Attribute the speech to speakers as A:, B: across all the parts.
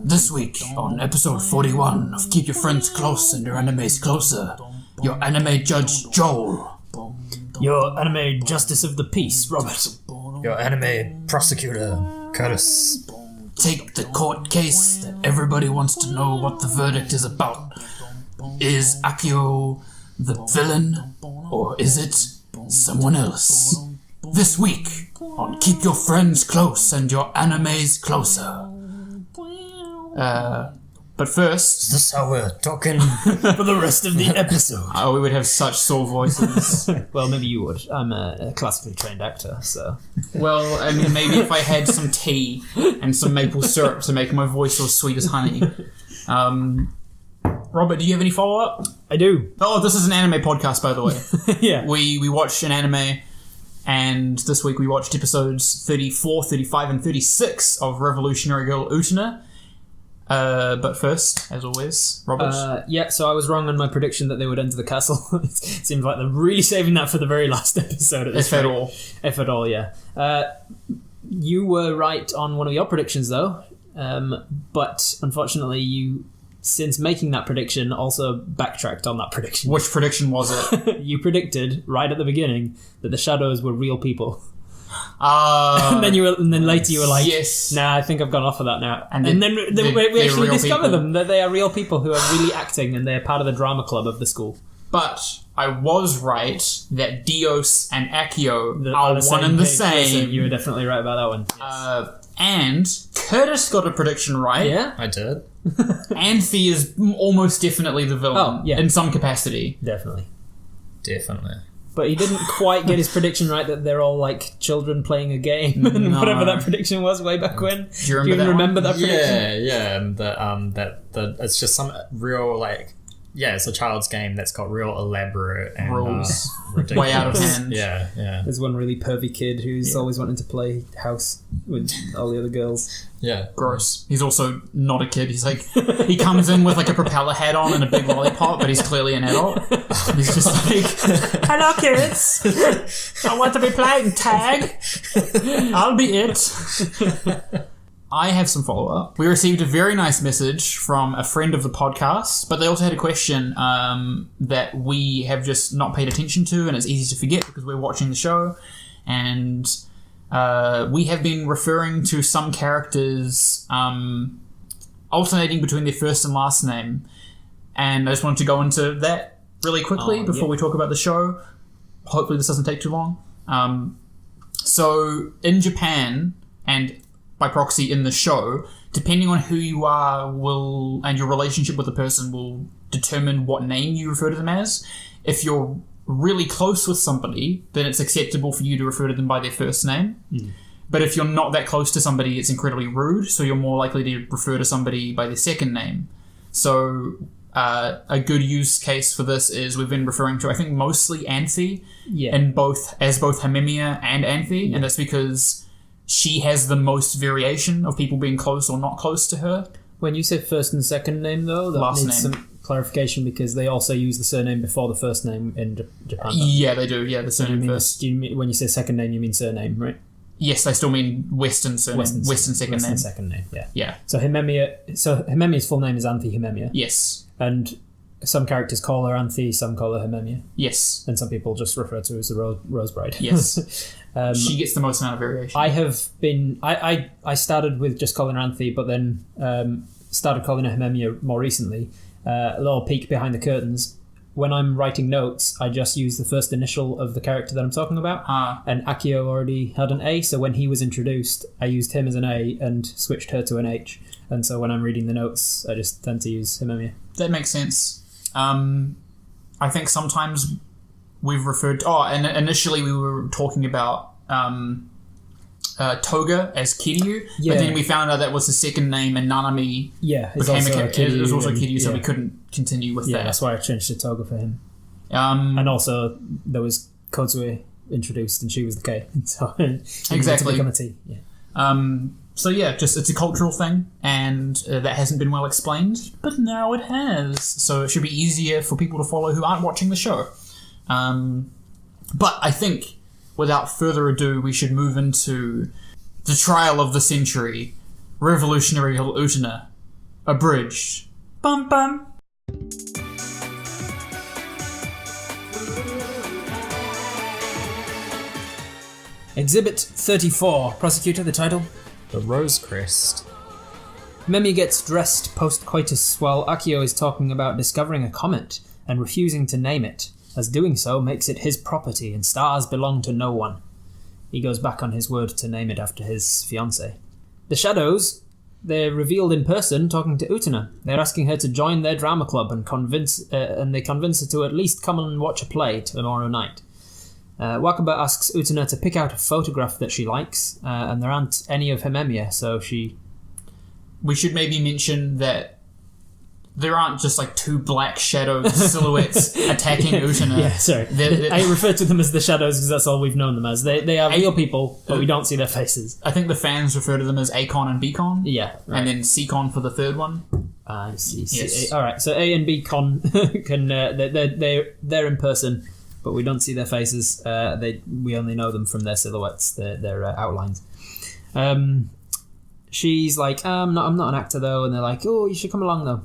A: This week on episode 41 of Keep Your Friends Close and Your Enemies Closer, your anime judge Joel,
B: your anime justice of the peace Robert,
C: your anime prosecutor Curtis.
A: Take the court case that everybody wants to know what the verdict is about. Is Akio the villain, or is it someone else? This week on Keep Your Friends Close and Your Animes Closer. But first...
C: Is this how we're talking
B: for the rest of the episode?
A: Oh, we would have such sore voices.
B: Well, maybe you would. I'm a classically trained actor, so...
A: Well, I mean, maybe if I had some tea and some maple syrup to make my voice as sweet as honey. Robert, do you have any follow-up?
B: I do.
A: Oh, this is an anime podcast, by the way.
B: Yeah.
A: We watched an anime, and this week we watched episodes 34, 35, and 36 of Revolutionary Girl Utena. But first, as always, Robert.
B: Yeah, so I was wrong on my prediction that they would enter the castle. It seems like they're really saving that for the very last episode at this
A: If
B: rate.
A: at all.
B: If at all, yeah. You were right on one of your predictions, though. But unfortunately, you, since making that prediction, also backtracked on that prediction.
A: Which prediction was it?
B: You predicted, right at the beginning, that the shadows were real people. And then later you were like,
A: yes.
B: Nah, I think I've gone off of that now. And then we
A: they're
B: actually
A: real
B: discover
A: people.
B: them, that they are real people who are really acting and they're part of the drama club of the school.
A: But I was right that Dios and Akio
B: Are
A: are
B: the
A: one and the
B: same person.
A: same.
B: You were definitely right about that one. Yes.
A: And Curtis got a prediction right.
B: Yeah?
C: I did.
A: Anthy is almost definitely the villain.
B: Oh, yeah.
A: In some capacity.
B: Definitely.
C: Definitely.
B: But he didn't quite get his prediction right that they're all like children playing a game and
A: No.
B: whatever that prediction was way back when.
A: Do you remember that
B: remember
A: one?
B: that prediction?
C: Yeah, and that it's just some real it's a child's game that's got real elaborate and
A: Rules.
C: ridiculous.
A: Way out of hand.
C: Yeah.
B: There's one really pervy kid who's always wanting to play house with all the other girls.
C: Yeah.
A: Gross. He's also not a kid. He's like, he comes in with like a propeller hat on and a big lollipop, but he's clearly an adult. He's just like, hello kids, I want to be playing tag. I'll be it. I have some follow-up. We received a very nice message from a friend of the podcast, but they also had a question that we have just not paid attention to, and it's easy to forget because we're watching the show, and we have been referring to some characters alternating between their first and last name, and I just wanted to go into that really quickly before we talk about the show. Hopefully this doesn't take too long. So in Japan, and by proxy in the show, depending on who you are and your relationship with the person will determine what name you refer to them as. If you're really close with somebody, then it's acceptable for you to refer to them by their first name. But if you're not that close to somebody, it's incredibly rude, so you're more likely to refer to somebody by their second name. So a good use case for this is we've been referring to, I think, mostly Anthy as both Himemiya and Anthy, and that's because she has the most variation of people being close or not close to her.
B: When you say first and second name, though, that
A: Last
B: needs
A: name.
B: some clarification because they also use the surname before the first name in Japan.
A: Yeah, they do. Yeah, the surname first.
B: Do you mean, when you say second name, you mean surname, right?
A: Yes, they still mean Western surname. Western second name.
B: second name, yeah.
A: Yeah.
B: So Himemiya's full name is Anthy Himemiya.
A: Yes.
B: And some characters call her Anthy, some call her Himemiya.
A: Yes.
B: And some people just refer to her as the Rose Bride.
A: Yes. She gets the most amount of variation.
B: I have been... I started with just calling her Anthy, but then started calling her Himemiya more recently. A little peek behind the curtains. When I'm writing notes, I just use the first initial of the character that I'm talking about. And Akio already had an A, so when he was introduced, I used him as an A and switched her to an H. And so when I'm reading the notes, I just tend to use Himemiya.
A: That makes sense. I think sometimes we've referred to... and initially we were talking about Toga as Kiryu, but then we found out that was his second name, and Nanami became it was also Kiryu, so we couldn't continue with that.
B: Yeah, that's why I changed to Toga for him. And also, there was Kozue introduced, and she was the K. So
A: exactly.
B: To become a T. Yeah.
A: So yeah, just it's a cultural thing, and that hasn't been well explained, but now it has. So it should be easier for people to follow who aren't watching the show. But I think without further ado, we should move into the trial of the century, Revolutionary Hill Utena, abridged. Bum bum.
B: Exhibit 34. Prosecutor, the title?
C: The Rose Crest.
B: Memi gets dressed post-coitus while Akio is talking about discovering a comet and refusing to name it, as doing so makes it his property and stars belong to no one. He goes back on his word to name it after his fiancée. The Shadows, they're revealed in person talking to Utena. They're asking her to join their drama club and they convince her to at least come and watch a play tomorrow night. Wakaba asks Utena to pick out a photograph that she likes, and there aren't any of Himemiya, so she...
A: We should maybe mention that there aren't just like two black shadow silhouettes attacking Utena.
B: Yeah, sorry. I refer to them as the Shadows because that's all we've known them as. They are real people, but we don't see their faces.
A: I think the fans refer to them as A-Con and B-Con.
B: Yeah, right.
A: And then C-Con for the third one.
B: I see.
A: Yes.
B: All right, so A and B-Con, they're in person, but we don't see their faces. We only know them from their silhouettes, their outlines. She's like, I'm not an actor though, and they're like, oh, you should come along though.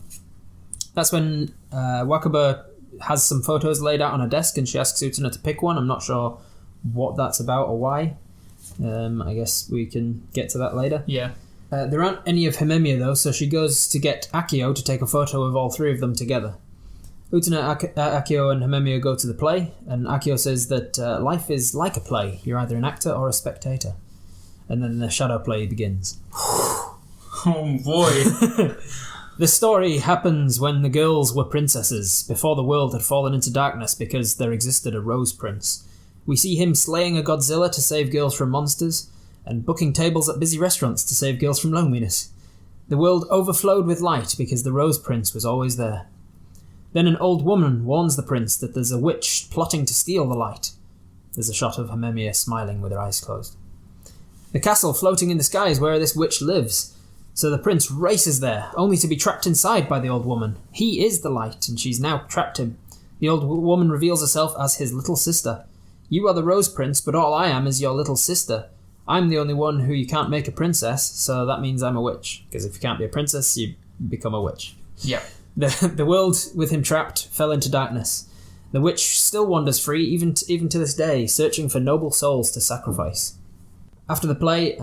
B: That's when Wakaba has some photos laid out on a desk, and she asks Utena to pick one. I'm not sure what that's about or why. I guess we can get to that later.
A: Yeah.
B: There aren't any of Himemiya though, so she goes to get Akio to take a photo of all three of them together. Utena, Akio and Himemiya go to the play, and Akio says that life is like a play. You're either an actor or a spectator. And then the shadow play begins.
A: Oh boy.
B: The story happens when the girls were princesses, before the world had fallen into darkness because there existed a Rose Prince. We see him slaying a Godzilla to save girls from monsters, and booking tables at busy restaurants to save girls from loneliness. The world overflowed with light because the Rose Prince was always there. Then an old woman warns the prince that there's a witch plotting to steal the light. There's a shot of Himemiya smiling with her eyes closed. The castle floating in the sky is where this witch lives. So the prince races there, only to be trapped inside by the old woman. He is the light, and she's now trapped him. The old woman reveals herself as his little sister. You are the Rose Prince, but all I am is your little sister. I'm the only one who you can't make a princess, so that means I'm a witch. Because if you can't be a princess, you become a witch.
A: Yeah.
B: The world, with him trapped, fell into darkness. The witch still wanders free, even to this day, searching for noble souls to sacrifice. After the play,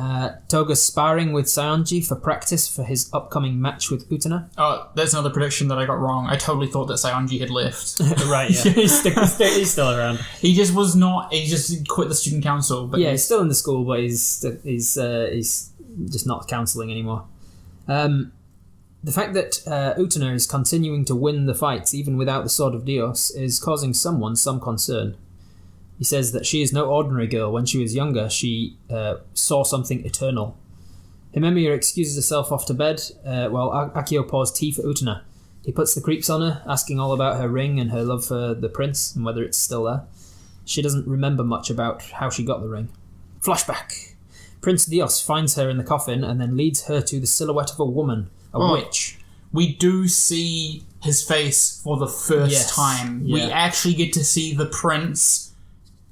B: Toga's sparring with Saionji for practice for his upcoming match with Utena.
A: Oh, that's another prediction that I got wrong. I totally thought that Saionji had left.
B: Right, yeah. he's still around.
A: He just was not... He just quit the student council. But
B: yeah, he's still in the school, but he's just not counselling anymore. The fact that Utena is continuing to win the fights, even without the Sword of Dios, is causing someone some concern. He says that she is no ordinary girl. When she was younger, she saw something eternal. Himemiya excuses herself off to bed, while Akio pours tea for Utena. He puts the creeps on her, asking all about her ring and her love for the prince, and whether it's still there. She doesn't remember much about how she got the ring. Flashback. Prince Dios finds her in the coffin and then leads her to the silhouette of a woman, a witch.
A: We do see his face for the first time. Yeah. We actually get to see the prince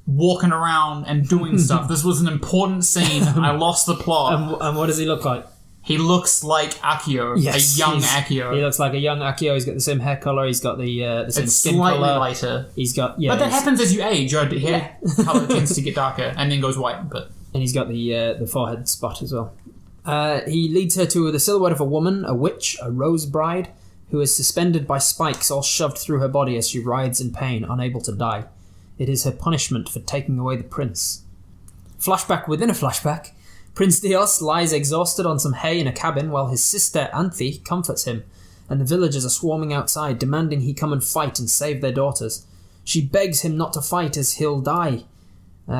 A: walking around and doing stuff. This was an important scene. I lost the plot.
B: And what does he look like?
A: He looks like Akio, a young Akio.
B: He looks like a young Akio. He's got the same hair colour. He's got the same skin colour. It's
A: slightly lighter.
B: He's got
A: but that happens as you age. Your hair colour tends to get darker and then goes white.
B: And he's got the forehead spot as well. He leads her to the silhouette of a woman, a witch, a rose bride, who is suspended by spikes all shoved through her body as she writhes in pain, unable to die. It is her punishment for taking away the prince. Flashback within a flashback. Prince Dios lies exhausted on some hay in a cabin while his sister Anthy comforts him, and the villagers are swarming outside, demanding he come and fight and save their daughters. She begs him not to fight as he'll die.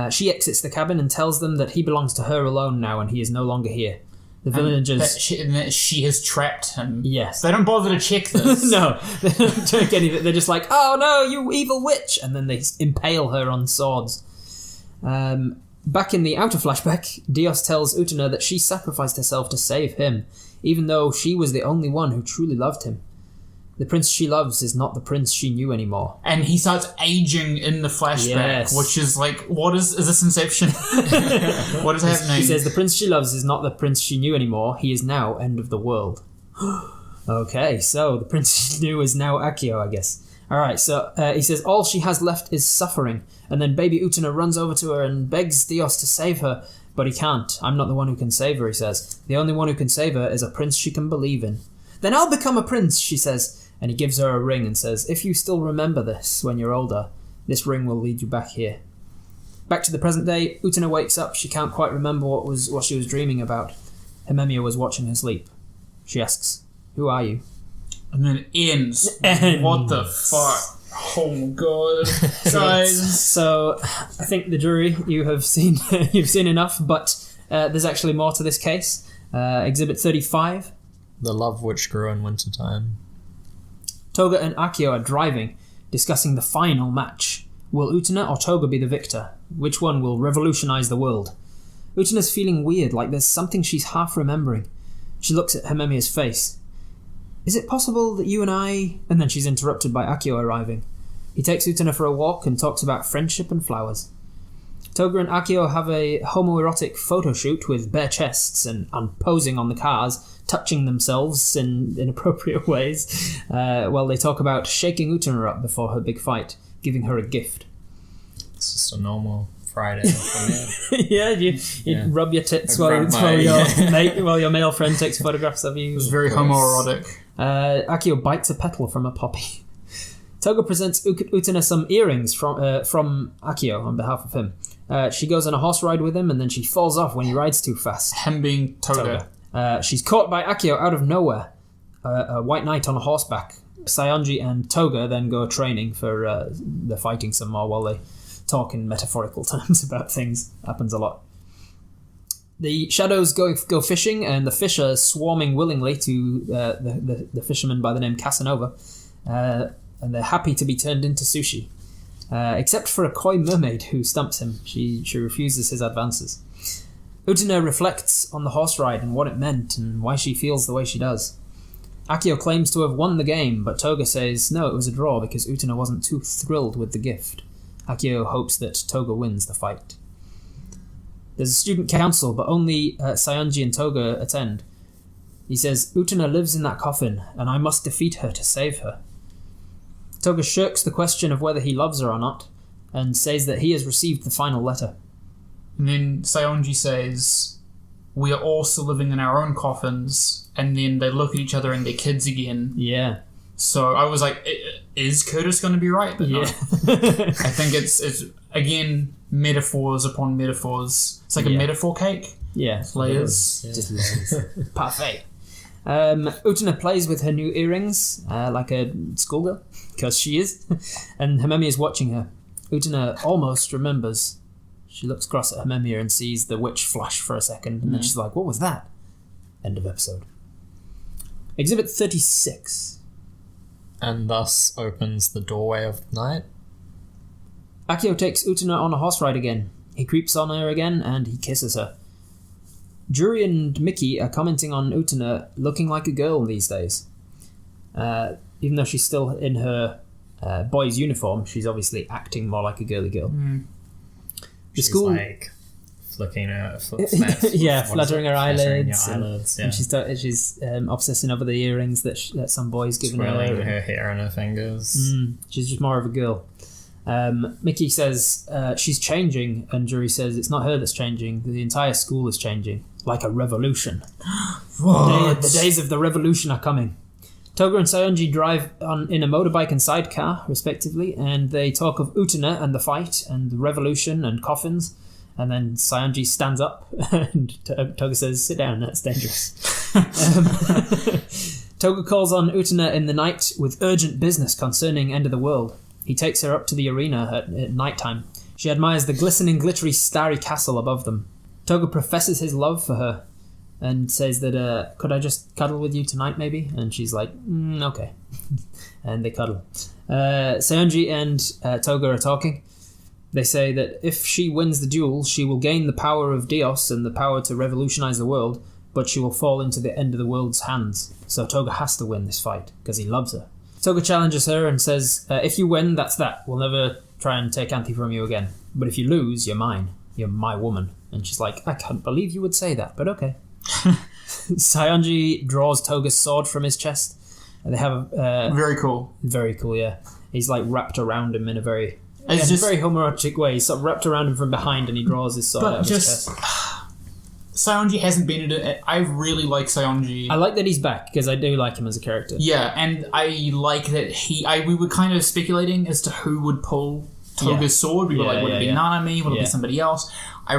B: She exits the cabin and tells them that he belongs to her alone now and he is no longer here. The villagers...
A: She has trapped him.
B: Yes.
A: They don't bother to check this.
B: No, they don't check anything. They're just like, oh no, you evil witch! And then they impale her on swords. Back in the outer flashback, Dios tells Utena that she sacrificed herself to save him, even though she was the only one who truly loved him. The prince she loves is not the prince she knew anymore.
A: And he starts aging in the flashback, which is like, what is this Inception? What is happening?
B: He says, the prince she loves is not the prince she knew anymore. He is now end of the world. Okay, so the prince she knew is now Akio, I guess. Alright, so he says, all she has left is suffering. And then baby Utena runs over to her and begs Dios to save her. But he can't. I'm not the one who can save her, he says. The only one who can save her is a prince she can believe in. Then I'll become a prince, she says. And he gives her a ring and says, if you still remember this when you're older, this ring will lead you back here. Back to the present day, Utena wakes up. She can't quite remember what she was dreaming about. Himemiya was watching her sleep. She asks, who are you?
A: And then it ends. What the fuck? Oh my god. Guys.
B: So, I think the jury, you've seen enough, but there's actually more to this case. Exhibit 35.
C: The love which grew in wintertime.
B: Toga and Akio are driving, discussing the final match. Will Utena or Toga be the victor? Which one will revolutionize the world? Utena's feeling weird, like there's something she's half remembering. She looks at Himemiya's face. Is it possible that you and I... And then she's interrupted by Akio arriving. He takes Utena for a walk and talks about friendship and flowers. Toga and Akio have a homoerotic photo shoot with bare chests and posing on the cars, touching themselves in inappropriate ways, while they talk about shaking Utena up before her big fight, giving her a gift.
C: It's just a normal Friday for me.
B: Yeah, you rub your tits while your male friend takes photographs of you.
A: It was very homoerotic.
B: Akio bites a petal from a poppy. Toga presents Utena some earrings from Akio on behalf of him. She goes on a horse ride with him, and then she falls off when he rides too fast.
A: Him being Toga.
B: She's caught by Akio out of nowhere. A white knight on a horseback. Sayonji and Toga then go training for they're fighting some more while they talk in metaphorical terms about things. Happens a lot. The shadows go fishing, and the fish are swarming willingly to the fisherman by the name Casanova. And they're happy to be turned into sushi. Except for a coy mermaid who stumps him. She refuses his advances. Utena reflects on the horse ride and what it meant and why she feels the way she does. Akio claims to have won the game, but Toga says no, it was a draw because Utena wasn't too thrilled with the gift. Akio hopes that Toga wins the fight. There's a student council, but only Sayonji and Toga attend. He says, Utena lives in that coffin, and I must defeat her to save her. Toga shirks the question of whether he loves her or not, and says that he has received the final letter.
A: And then Sayonji says, we are all still living in our own coffins, and then they look at each other and their kids again.
B: Yeah.
A: So I was like, is Curtis going to be right? But no. I think it's again, metaphors upon metaphors. It's like a metaphor cake.
B: Yeah.
A: Layers.
B: Just layers. Parfait. Utena plays with her new earrings, like a schoolgirl, because she is, and Himemiya is watching her. Utena almost remembers. She looks across at Himemiya and sees the witch flash for a second, and then she's like, what was that? End of episode. Exhibit 36.
C: And thus opens the doorway of night.
B: Akio takes Utena on a horse ride again. He creeps on her again, and he kisses her. Juri and Mickey are commenting on Utena looking like a girl these days. Even though she's still in her boy's uniform, she's obviously acting more like a girly girl.
C: She's like flicking her
B: fluttering her eyelids.
C: Yeah.
B: And she's obsessing over the earrings that some boy's given her.
C: Twirling her hair and her fingers.
B: She's just more of a girl. Mickey says she's changing, and Juri says it's not her that's changing. The entire school is changing, like a revolution. The days of the revolution are coming. Toga and Sayonji drive in a motorbike and sidecar, respectively, and they talk of Utena and the fight and the revolution and coffins. And then Sayonji stands up, and Toga says, "Sit down, that's dangerous." Toga calls on Utena in the night with urgent business concerning End of the World. He takes her up to the arena at night time. She admires the glistening, glittery, starry castle above them. Toga professes his love for her and says that, could I just cuddle with you tonight, maybe? And she's like, okay. And they cuddle. Sayonji and Toga are talking. They say that if she wins the duel, she will gain the power of Dios and the power to revolutionize the world, but she will fall into the End of the World's hands. So Toga has to win this fight, because he loves her. Toga challenges her and says, if you win, that's that. We'll never try and take Anthy from you again. But if you lose, you're mine. You're my woman. And she's like, I can't believe you would say that, but okay. Saionji draws Toga's sword from his chest. And they have
A: very cool.
B: Very cool, yeah. He's like wrapped around him in a very very homoerotic way. He's sort of wrapped around him from behind and he draws his sword out of his chest.
A: Saionji hasn't been in it. I really like Saionji.
B: I like that he's back because I do like him as a character.
A: Yeah, and I like that we were kind of speculating as to who would pull Toga's sword. We were like, would it be Nanami? Would it be somebody else? I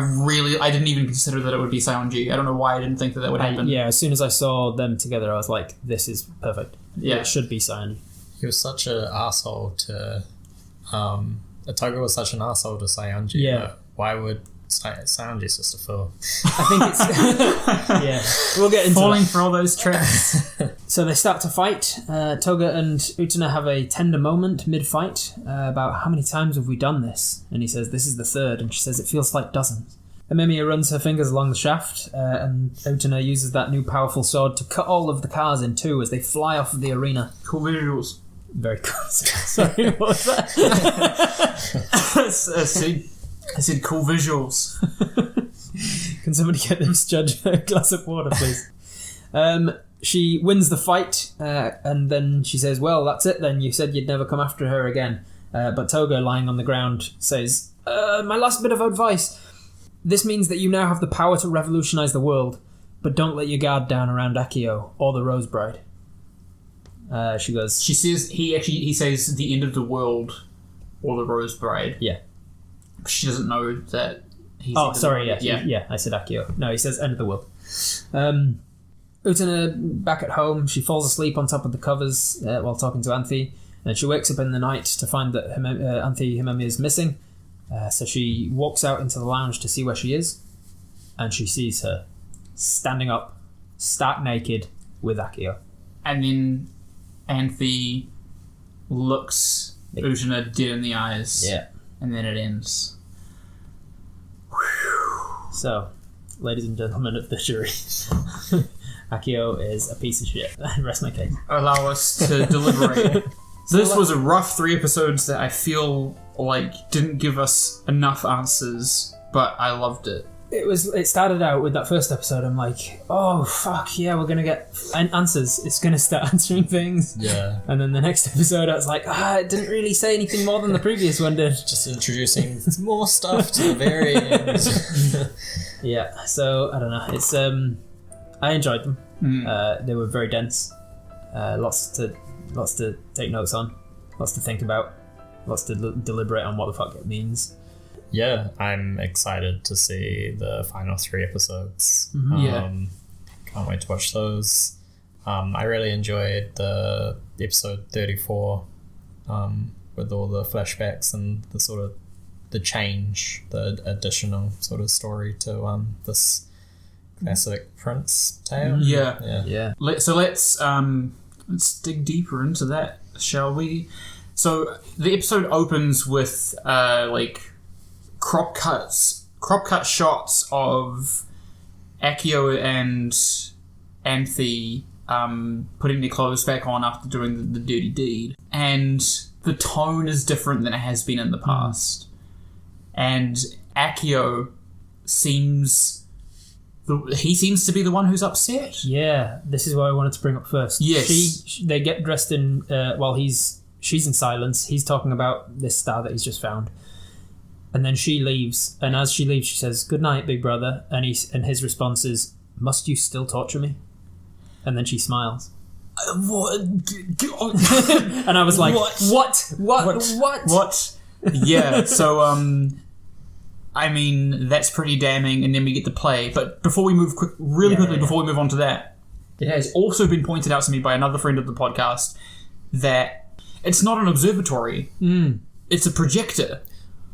A: didn't even consider that it would be Saionji. I don't know why I didn't think that would happen.
B: As soon as I saw them together, I was like, this is perfect. Yeah, it should be Saionji.
C: He was such an asshole to... Toga was such an asshole to Saionji.
B: Yeah.
C: Why would... Saionji's just a fool.
B: I think it's... we'll get into
A: falling
B: that.
A: For all those tricks.
B: So they start to fight. Toga and Utena have a tender moment mid-fight about how many times have we done this? And he says, this is the third. And she says, it feels like dozens. Amemiya runs her fingers along the shaft, and Utena uses that new powerful sword to cut all of the cars in two as they fly off of the arena.
A: Cool visuals.
B: Very cool. Sorry, what was that?
A: I said cool visuals.
B: Can somebody get this judge a glass of water, please? She wins the fight, and then she says, well, that's it then. You said you'd never come after her again. But Toga, lying on the ground, says, my last bit of advice. This means that you now have the power to revolutionize the world, but don't let your guard down around Akio or the Rose Bride. She goes...
A: She says, he says the end of the world or the Rose Bride.
B: Yeah.
A: She doesn't know that he's...
B: Oh, sorry, yeah, I said Akio. No, he says end of the world. Utena, back at home, she falls asleep on top of the covers while talking to Anthy, and she wakes up in the night to find that Anthy Himemi is missing. So she walks out into the lounge to see where she is, and she sees her standing up, stark naked, with Akio.
A: And then Anthy looks Utena dead in the eyes.
B: Yeah. And
A: then it ends.
B: So, ladies and gentlemen of the jury, Akio is a piece of shit. Rest my case.
A: Allow us to deliberate. This was a rough 3 episodes that I feel like didn't give us enough answers, but I loved it.
B: It started out with that first episode. I'm like, oh fuck yeah, we're gonna get answers. It's gonna start answering things.
C: Yeah.
B: And then the next episode, I was like, it didn't really say anything more than the previous one did.
C: Just introducing more stuff to the very end.
B: Yeah. So I don't know. It's I enjoyed them. They were very dense. Lots to take notes on. Lots to think about. Lots to deliberate on what the fuck it means.
C: Yeah, I'm excited to see the final 3 episodes.
B: Mm-hmm.
C: Can't wait to watch those. I really enjoyed the episode 34 with all the flashbacks and the sort of the change, the additional sort of story to this classic Prince tale.
A: Yeah. So let's dig deeper into that, shall we? So the episode opens with crop cut shots of Akio and Anthy putting their clothes back on after doing the dirty deed, and the tone is different than it has been in the past. And Akio seems to be the one who's upset.
B: Yeah, this is what I wanted to bring up first.
A: Yes,
B: they get dressed in while she's in silence. He's talking about this star that he's just found. And then she leaves, and as she leaves, she says, "Good night, big brother." And his response is, "Must you still torture me?" And then she smiles.
A: What?
B: And I was like, What? Yeah.
A: So, I mean, that's pretty damning. And then we get to play. But before we move before we move on to that, it has also been pointed out to me by another friend of the podcast that it's not an observatory; it's a projector.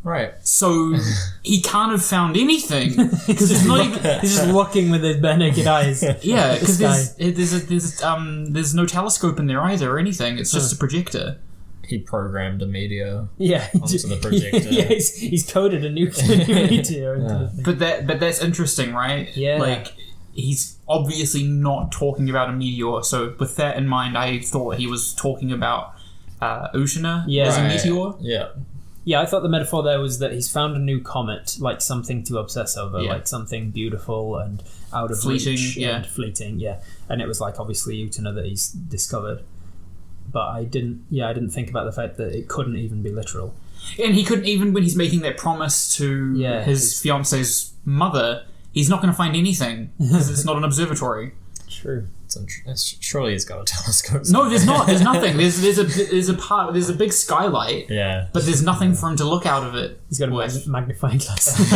C: Right.
A: So he can't have found anything because it's not even.
B: He's just looking with his bare naked eyes.
A: Yeah, because there's no telescope in there either or anything. It's just a projector.
C: He programmed a meteor.
B: Yeah,
C: onto the projector.
B: Yeah, he's coded a nuclear meteor. Into the thing.
A: But that's interesting, right?
B: Yeah.
A: Like he's obviously not talking about a meteor. So with that in mind, I thought he was talking about Utena
B: Yeah.
A: as a
C: Right.
A: meteor.
B: Yeah, I thought the metaphor there was that he's found a new comet, like something to obsess over,
A: Yeah.
B: like something beautiful and out of
A: Fleeting,
B: reach
A: yeah.
B: and fleeting, yeah. And it was like obviously Utena that he's discovered. But I didn't think about the fact that it couldn't even be literal.
A: And he couldn't, even when he's making that promise to
B: Yeah.
A: his fiance's mother, he's not going to find anything because it's not an observatory.
B: True.
C: Surely he's got a telescope.
A: No, there's not. There's nothing. There's a big skylight,
C: Yeah.
A: but there's nothing for him to look out of it.
B: He's got a magnifying glass.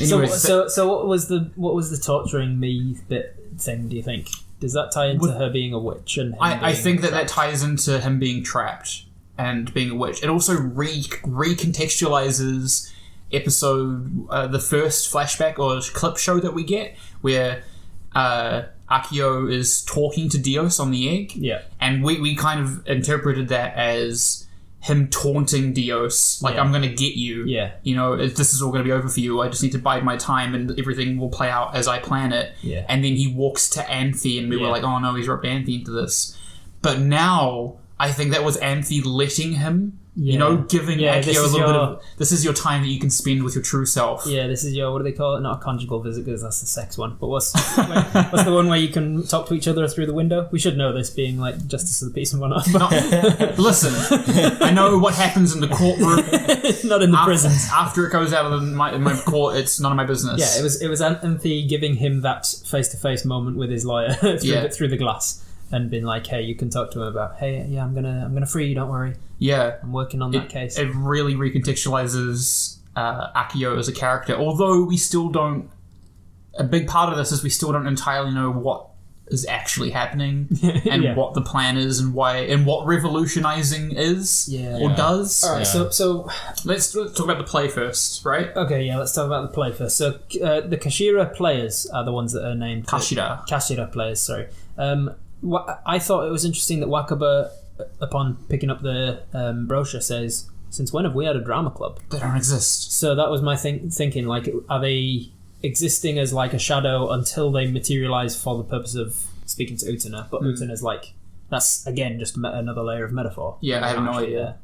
A: Anyways,
B: So what was the torturing me bit thing, do you think? Does that tie into her being a witch? And him
A: I
B: being
A: think that
B: trapped?
A: ties into him being trapped and being a witch. It also recontextualizes the first flashback or clip show that we get where Akio is talking to Dios on the egg.
B: Yeah.
A: And we kind of interpreted that as him taunting Dios, like,
B: Yeah.
A: I'm going to get you.
B: Yeah.
A: You know, this is all going to be over for you. I just need to bide my time and everything will play out as I plan it.
B: Yeah.
A: And then he walks to Anthy and we were
B: Yeah.
A: like, oh no, he's roped Anthy into this. But now, I think that was Anthy letting him, you
B: Yeah.
A: know, giving
B: Yeah, this
A: Akio a
B: is
A: little bit
B: your-
A: of, this is your time that you can spend with your true self.
B: Yeah, this is your, what do they call it? Not a conjugal visit because that's the sex one. But what's the one where you can talk to each other through the window? We should know this, being like justice of the peace and whatnot. But
A: Listen, I know what happens in the courtroom.
B: not in the prisons.
A: After it goes out of my court, it's none of my business.
B: Yeah, it was Anthy giving him that face-to-face moment with his lawyer through the glass and being like, hey, you can talk to him about, hey, yeah, I'm gonna free you, don't worry.
A: Yeah.
B: I'm working on that case.
A: It really recontextualizes Akio as a character, although we still don't. A big part of this is we still don't entirely know what is actually happening and
B: Yeah.
A: what the plan is and why and what revolutionizing is or does.
B: All right, so
A: Let's talk about the play first, right?
B: okay, yeah, let's talk about the play first. So the Kashira players are the ones that are named Kashira players. Sorry. I thought it was interesting that Wakaba, upon picking up the brochure, says, "Since when have we had a drama club?"
A: They don't exist.
B: So that was my thinking. Like, are they existing as like a shadow until they materialize for the purpose of speaking to Utena? But Utena's like, that's again just another layer of metaphor.
A: Yeah, I have no idea.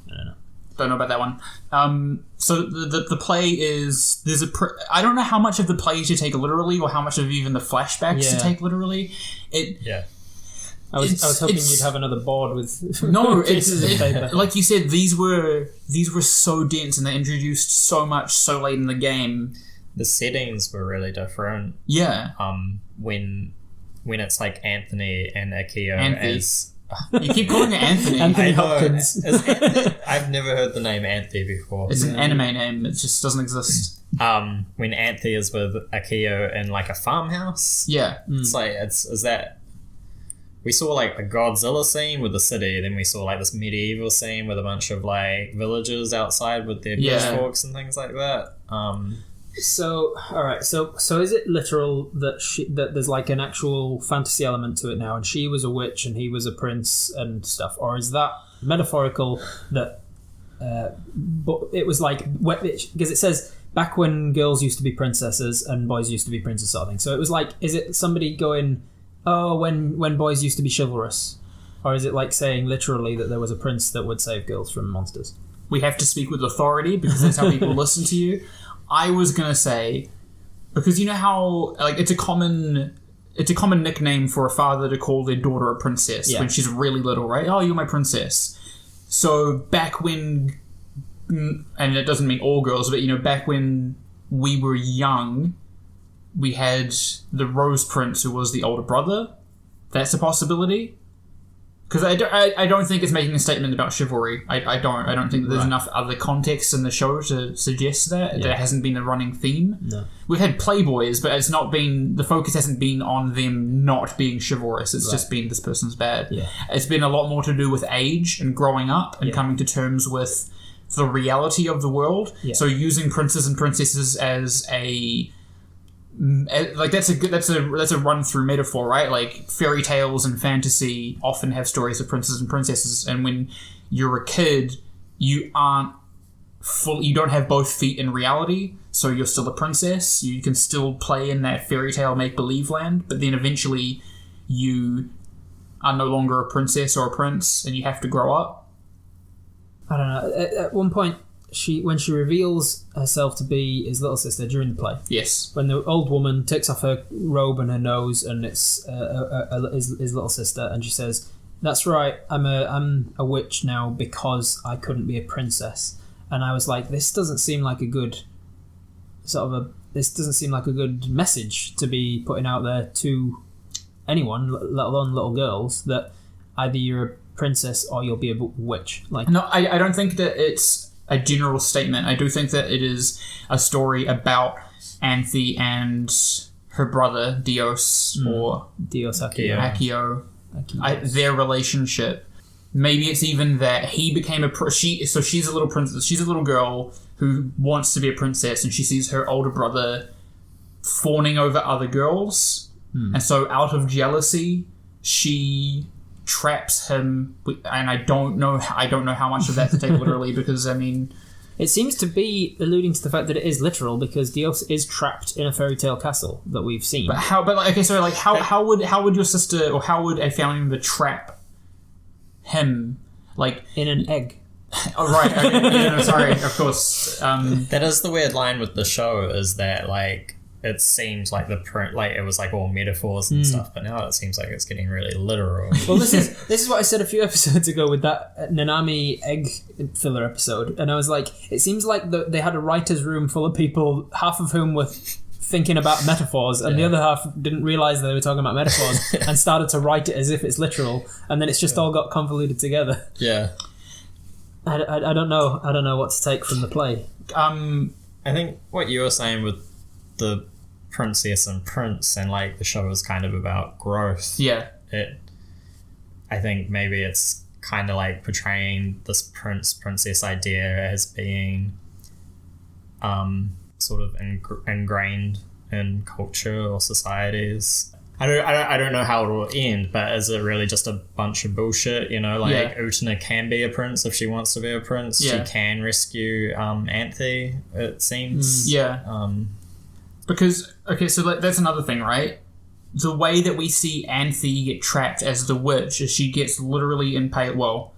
B: I don't know.
A: Don't know about that one. So the play is I don't know how much of the play to take literally or how much of even the flashbacks to take literally.
B: I was hoping you'd have another board with
A: no.
B: pieces of paper.
A: Like you said, these were so dense and they introduced so much so late in the game.
C: The settings were really different.
A: Yeah.
C: When it's like Anthony and Akio
A: Anthy.
C: as
A: You keep calling it Anthony.
B: Anthony
C: I know.
B: Hopkins.
C: I've never heard the name Anthy before.
A: It's an anime name. It just doesn't exist.
C: When Anthy is with Akio in like a farmhouse.
A: Yeah.
C: It's like is that we saw like a Godzilla scene with the city, then we saw like this medieval scene with a bunch of like villagers outside with their pitchforks and things like that.
B: So, all right. So is it literal that there's like an actual fantasy element to it now, and she was a witch and he was a prince and stuff, or is that metaphorical? That, but it was like because it says back when girls used to be princesses and boys used to be princes, sort of thing. So it was like, is it somebody going, oh, when boys used to be chivalrous, or is it like saying literally that there was a prince that would save girls from monsters?
A: We have to speak with authority because that's how people listen to you. I was gonna say, because you know how like it's a common nickname for a father to call their daughter a princess when she's really little, right? Oh, you're my princess. So back when, and it doesn't mean all girls, but you know, back when we were young, we had the Rose Prince who was the older brother. That's a possibility. Because I don't think it's making a statement about chivalry. I don't think that there's enough other context in the show to suggest that. There hasn't been a running theme.
B: No.
A: We've had playboys, but it's not been, the focus hasn't been on them not being chivalrous. It's just been this person's bad.
B: Yeah.
A: It's been a lot more to do with age and growing up and coming to terms with the reality of the world. Yeah. So using princes and princesses as a like that's a run through metaphor, right? Like fairy tales and fantasy often have stories of princes and princesses, and when you're a kid, you don't have both feet in reality, so you're still a princess. You can still play in that fairy tale make believe land, but then eventually you are no longer a princess or a prince and you have to grow up?
B: I don't know. At one point, when she reveals herself to be his little sister during the play.
A: Yes.
B: When the old woman takes off her robe and her nose, and it's his little sister, and she says, "That's right. I'm a witch now because I couldn't be a princess." And I was like, this doesn't seem like a good message to be putting out there to anyone, let alone little girls, that either you're a princess or you'll be a witch. Like,
A: no, I don't think that it's a general statement. I do think that it is a story about Anthy and her brother Dios or
B: Dios Akio.
A: Their relationship. Maybe it's even that he became she's a little princess. She's a little girl who wants to be a princess, and she sees her older brother fawning over other girls, and so out of jealousy, she traps him. And I don't know how much of that to take literally, because I mean,
B: it seems to be alluding to the fact that it is literal, because Dios is trapped in a fairy tale castle that we've seen.
A: But how? But like, okay, so like, how would your sister, or how would a family member trap him, like
B: in an egg?
A: Oh right, okay. No, sorry, of course.
C: That is the weird line with the show, is that like it seems like the print, like it was like all metaphors and stuff, but now it seems like it's getting really literal.
B: Well, this is what I said a few episodes ago with that Nanami egg filler episode, and I was like, it seems like they had a writer's room full of people, half of whom were thinking about metaphors, and the other half didn't realise they were talking about metaphors and started to write it as if it's literal, and then it's just all got convoluted together.
C: Yeah.
B: I don't know. I don't know what to take from the play.
C: I think what you were saying with the princess and prince, and like the show is kind of about growth.
A: Yeah.
C: I think maybe it's kind of like portraying this princess idea as being sort of ingrained in culture or societies. I don't know how it will end, but is it really just a bunch of bullshit? You know, like Utena can be a prince if she wants to be a prince.
A: Yeah.
C: She can rescue Anthy, it seems.
A: Yeah. Because, okay, so that's another thing, right? The way that we see Anthy get trapped as the witch is she gets literally impaled. Well,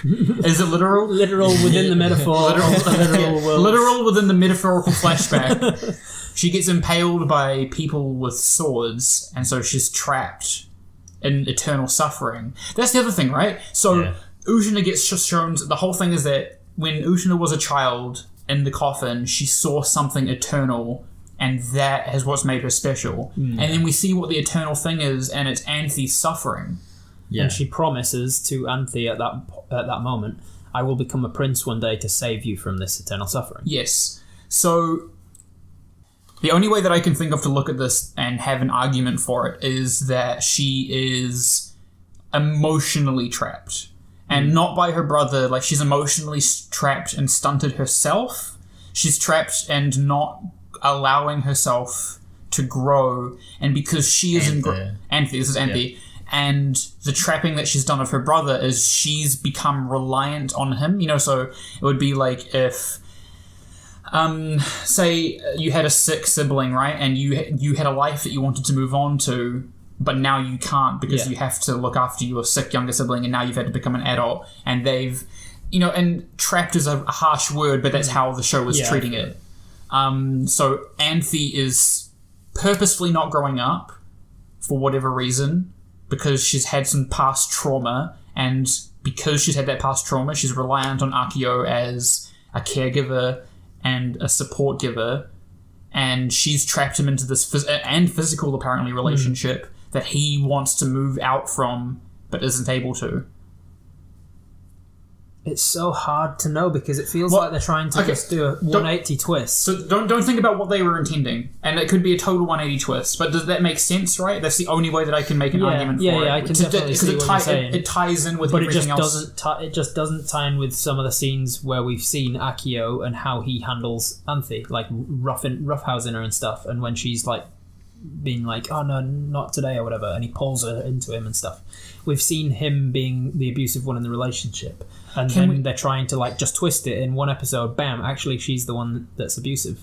A: is it literal?
B: Literal within the metaphor.
A: Literal within the metaphorical flashback. She gets impaled by people with swords, and so she's trapped in eternal suffering. That's the other thing, right? So Utena gets shown. The whole thing is that when Utena was a child in the coffin, she saw something eternal, and that is what's made her special. And then we see what the eternal thing is, and it's Anthy's suffering.
B: Yeah. And she promises to Anthy at that moment, "I will become a prince one day to save you from this eternal suffering."
A: Yes. So the only way that I can think of to look at this and have an argument for it is that she is emotionally trapped. And not by her brother. Like, she's emotionally trapped and stunted herself. She's trapped and not allowing herself to grow. And because she is Anthy, this is Anthy. Yeah. And the trapping that she's done of her brother is she's become reliant on him. You know, so it would be like if say you had a sick sibling, right, and you had a life that you wanted to move on to, but now you can't because you have to look after your sick younger sibling, and now you've had to become an adult, and they've, you know, and trapped is a harsh word, but that's how the show was treating it. So Anthy is purposefully not growing up for whatever reason, because she's had some past trauma, and because she's had that past trauma, she's reliant on Akio as a caregiver and a support giver, and she's trapped him into this physical, apparently, relationship that he wants to move out from but isn't able to.
B: It's so hard to know, because it feels like they're trying to just do a 180 twist.
A: So don't think about what they were intending, and it could be a total 180 twist. But does that make sense? Right? That's the only way that I can make an argument for it.
B: Yeah, I can definitely see what you're saying.
A: It ties in with everything else.
B: But it just doesn't tie in with some of the scenes where we've seen Akio and how he handles Anthy, like roughhousing her and stuff, and when she's like being like, "Oh no, not today" or whatever, and he pulls her into him and stuff. We've seen him being the abusive one in the relationship. And then they're trying to like just twist it in one episode. Bam! Actually, she's the one that's abusive.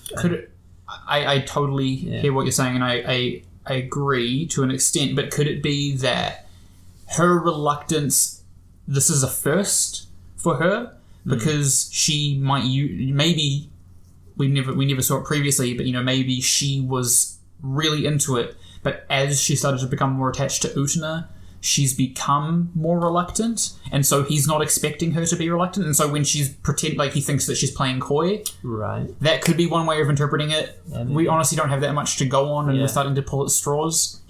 A: I totally hear what you're saying, and I agree to an extent. But could it be that her reluctance, this is a first for her, because she might maybe we never saw it previously, but maybe she was really into it, but as she started to become more attached to Utena, she's become more reluctant, and so he's not expecting her to be reluctant, and so when she's he thinks that she's playing coy.
B: Right.
A: That could be one way of interpreting it. Yeah, we honestly don't have that much to go on, and we're starting to pull at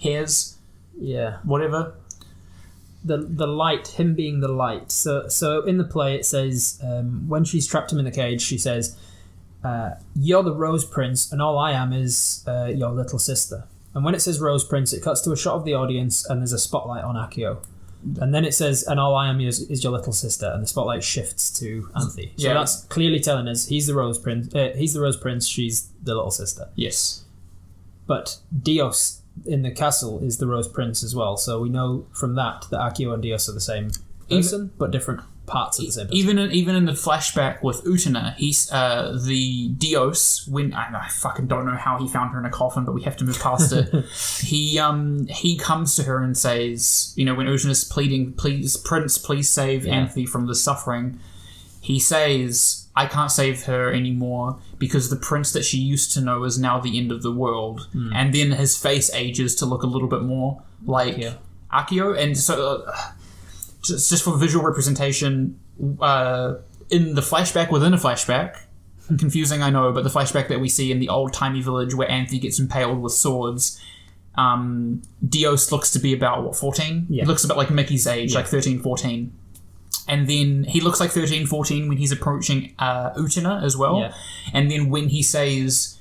A: hairs. Yeah. Whatever.
B: The light, him being the light. So in the play it says, when she's trapped him in the cage, she says, "You're the Rose Prince, and all I am is your little sister." And when it says Rose Prince, it cuts to a shot of the audience, and there's a spotlight on Akio. And then it says, "And all I am is your little sister," and the spotlight shifts to Anthy. So that's clearly telling us he's the Rose Prince. He's the Rose Prince. She's the little sister.
A: Yes.
B: But Dios in the castle is the Rose Prince as well. So we know from that Akio and Dios are the same person, but different parts of the same person.
A: Even in the flashback with Utena, he's the Dios. When I fucking don't know how he found her in a coffin, but we have to move past it. he comes to her and says, when Utena's pleading, "Please, Prince, please save Anthy from the suffering." He says, "I can't save her anymore because the prince that she used to know is now the end of the world." And then his face ages to look a little bit more like Akio, and so. Just for visual representation, in the flashback within a flashback, confusing I know, but the flashback that we see in the old-timey village where Anthy gets impaled with swords, Dios looks to be about, 14? Yeah. He looks a bit like Mickey's age, like 13, 14. And then he looks like 13, 14 when he's approaching Utena as well. Yeah. And then when he says...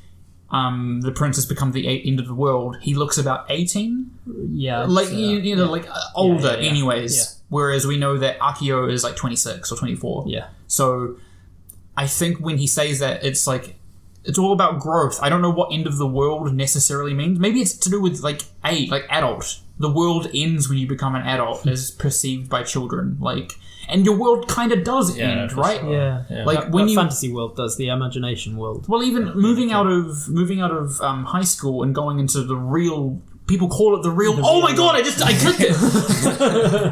A: the prince has become the end of the world, he looks about 18. Yeah. Like, like older anyways. Yeah. Whereas we know that Akio is like 26 or 24. Yeah. So I think when he says that, it's like, it's all about growth. I don't know what end of the world necessarily means. Maybe it's to do with like adult. The world ends when you become an adult as perceived by children. And your world kind of does end, right?
B: Sure. Yeah. Like when you fantasy world does, the imagination world.
A: Well, even moving out of high school and going into the real. People call it the real. Oh my god! I clicked it.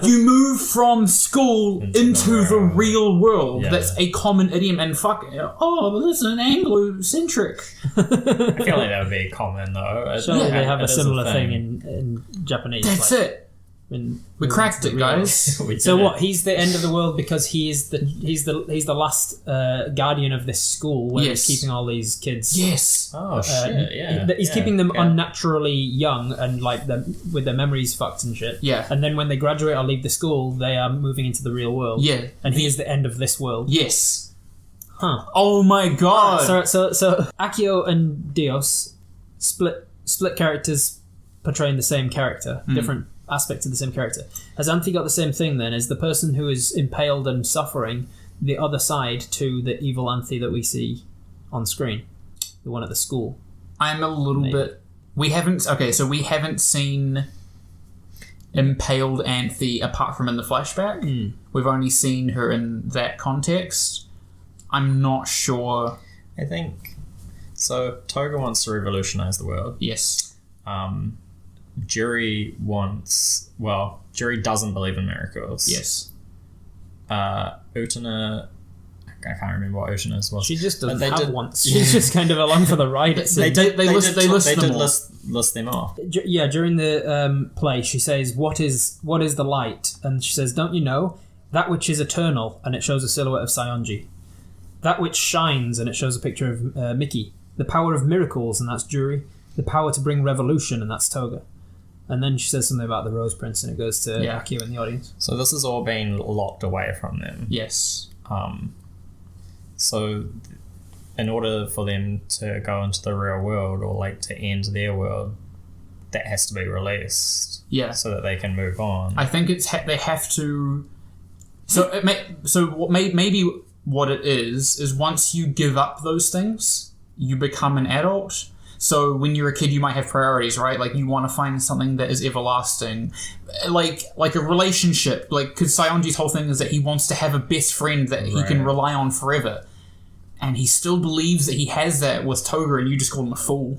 A: You move from school into the real world. Yeah. That's a common idiom. And fuck. Oh, this is an Anglo-centric.
C: I feel like that would be common though.
B: Surely they have a similar thing in Japanese.
A: That's it. We cracked it, guys.
B: So what? He's the end of the world because he's the last guardian of this school where he's keeping all these kids.
A: Yes.
C: Oh shit! Yeah.
B: He's keeping them unnaturally young and with their memories fucked and shit.
A: Yeah.
B: And then when they graduate or leave the school, they are moving into the real world.
A: Yeah.
B: And he is the end of this world.
A: Yes.
B: Huh.
A: Oh my god.
B: So Akio and Dios split characters portraying the same character, different aspects of the same character. Has Anthy got the same thing then? Is the person who is impaled and suffering the other side to the evil Anthy that we see on screen? The one at the school.
A: I'm a little bit... We haven't seen impaled Anthy apart from in the flashback. We've only seen her in that context. I'm not sure.
C: I think... So, Toga wants to revolutionize the world.
A: Yes.
C: Jury doesn't believe in miracles.
A: Yes.
C: Utena, I can't remember what Utena's was.
B: She just doesn't have one. She's just kind of along for the ride.
A: They did
C: list them off.
B: Yeah, during the play, she says, "What is the light?" And she says, "Don't you know? That which is eternal," and it shows a silhouette of Saionji. "That which shines," and it shows a picture of Mickey. "The power of miracles," and that's Jury. "The power to bring revolution," and that's Toga. And then she says something about the Rose Prince, and it goes to Akio in the audience.
C: So this is all being locked away from them.
A: Yes.
C: So in order for them to go into the real world or to end their world, that has to be released.
A: Yeah.
C: So that they can move on.
A: I think they have to. Maybe what it is once you give up those things, you become an adult. So when you're a kid, you might have priorities, right? Like you want to find something that is everlasting, like a relationship. Because Saionji's whole thing is that he wants to have a best friend that he can rely on forever, and he still believes that he has that with Toga, and you just call him a fool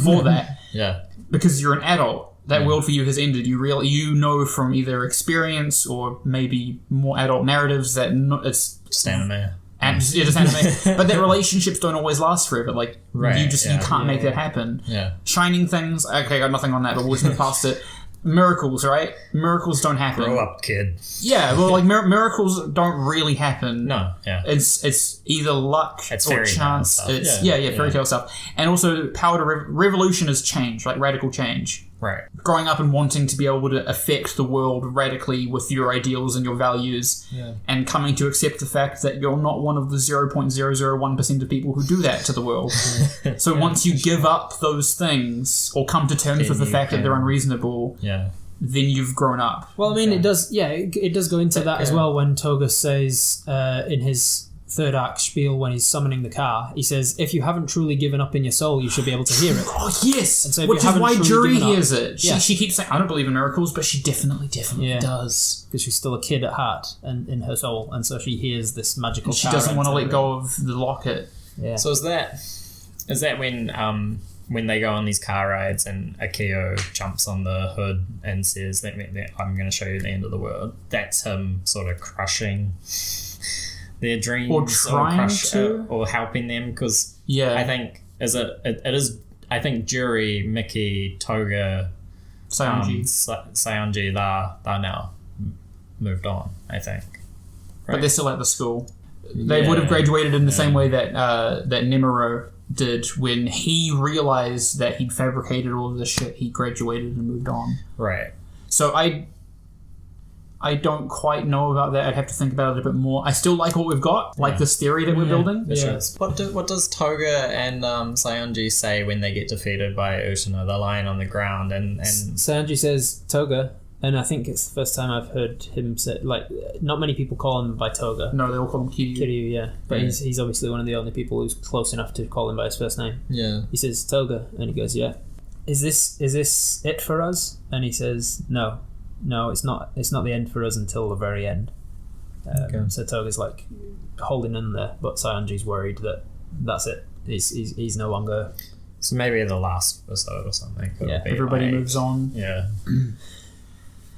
A: for that.
C: Yeah.
A: Because you're an adult. That world for you has ended. You know from either experience or maybe more adult narratives that it's
C: just anime.
A: And just anime. But that relationships don't always last forever. Like you can't make that happen.
C: Yeah.
A: Shining things. Okay, I got nothing on that, but we'll just move past it. Miracles, right? Miracles don't happen.
C: Grow up, kid.
A: Yeah, well, like miracles don't really happen.
C: No, yeah.
A: It's either luck or chance. It's fairy tale stuff. And also, power to revolution is change, like radical change.
C: Right.
A: Growing up and wanting to be able to affect the world radically with your ideals and your values, and coming to accept the fact that you're not one of the 0.001% of people who do that to the world. So once you give up those things or come to terms with the fact that they're unreasonable, then you've grown up.
B: Well, I mean, it does go into that as well when Toga says in his third act spiel when he's summoning the car, he says, if you haven't truly given up in your soul, you should be able to hear it.
A: Oh, yes!
B: And so
A: which is why Jury hears it.
B: Yeah.
A: She keeps saying, I don't believe in miracles, but she definitely does.
B: Because she's still a kid at heart and in her soul, and so she hears this magical car.
A: She doesn't want to let go of the locket.
B: Yeah.
C: So is that when they go on these car rides and Akio jumps on the hood and says, that I'm going to show you the end of the world? That's him sort of crushing their dreams
A: or trying to
C: or helping them, because I think it is I think Jury, Mickey, Toga, Sayonji, they're now moved on, I think, right?
A: But they're still at the school. They would have graduated in the same way that that Nemuro did when he realized that he'd fabricated all of this shit. He graduated and moved on.
C: Right.
A: So I don't quite know about that. I'd have to think about it a bit more. I still like what we've got, like this theory that we're building.
C: Yeah. What does Toga and Sayonji say when they get defeated by Utena? They're lying on the ground and
B: Sayonji says Toga, and I think it's the first time I've heard him say, like, not many people call him by Toga.
A: No, they all call him Kiryu.
B: Kiryu, yeah. But he's obviously one of the only people who's close enough to call him by his first name.
C: Yeah.
B: He says Toga, and he goes, yeah. Is this it for us? And he says, no, it's not the end for us until the very end. So Toga's like holding in there, but Sayonji's worried that that's it. He's no longer.
C: So maybe the last episode or something.
A: Everybody moves on.
C: Yeah.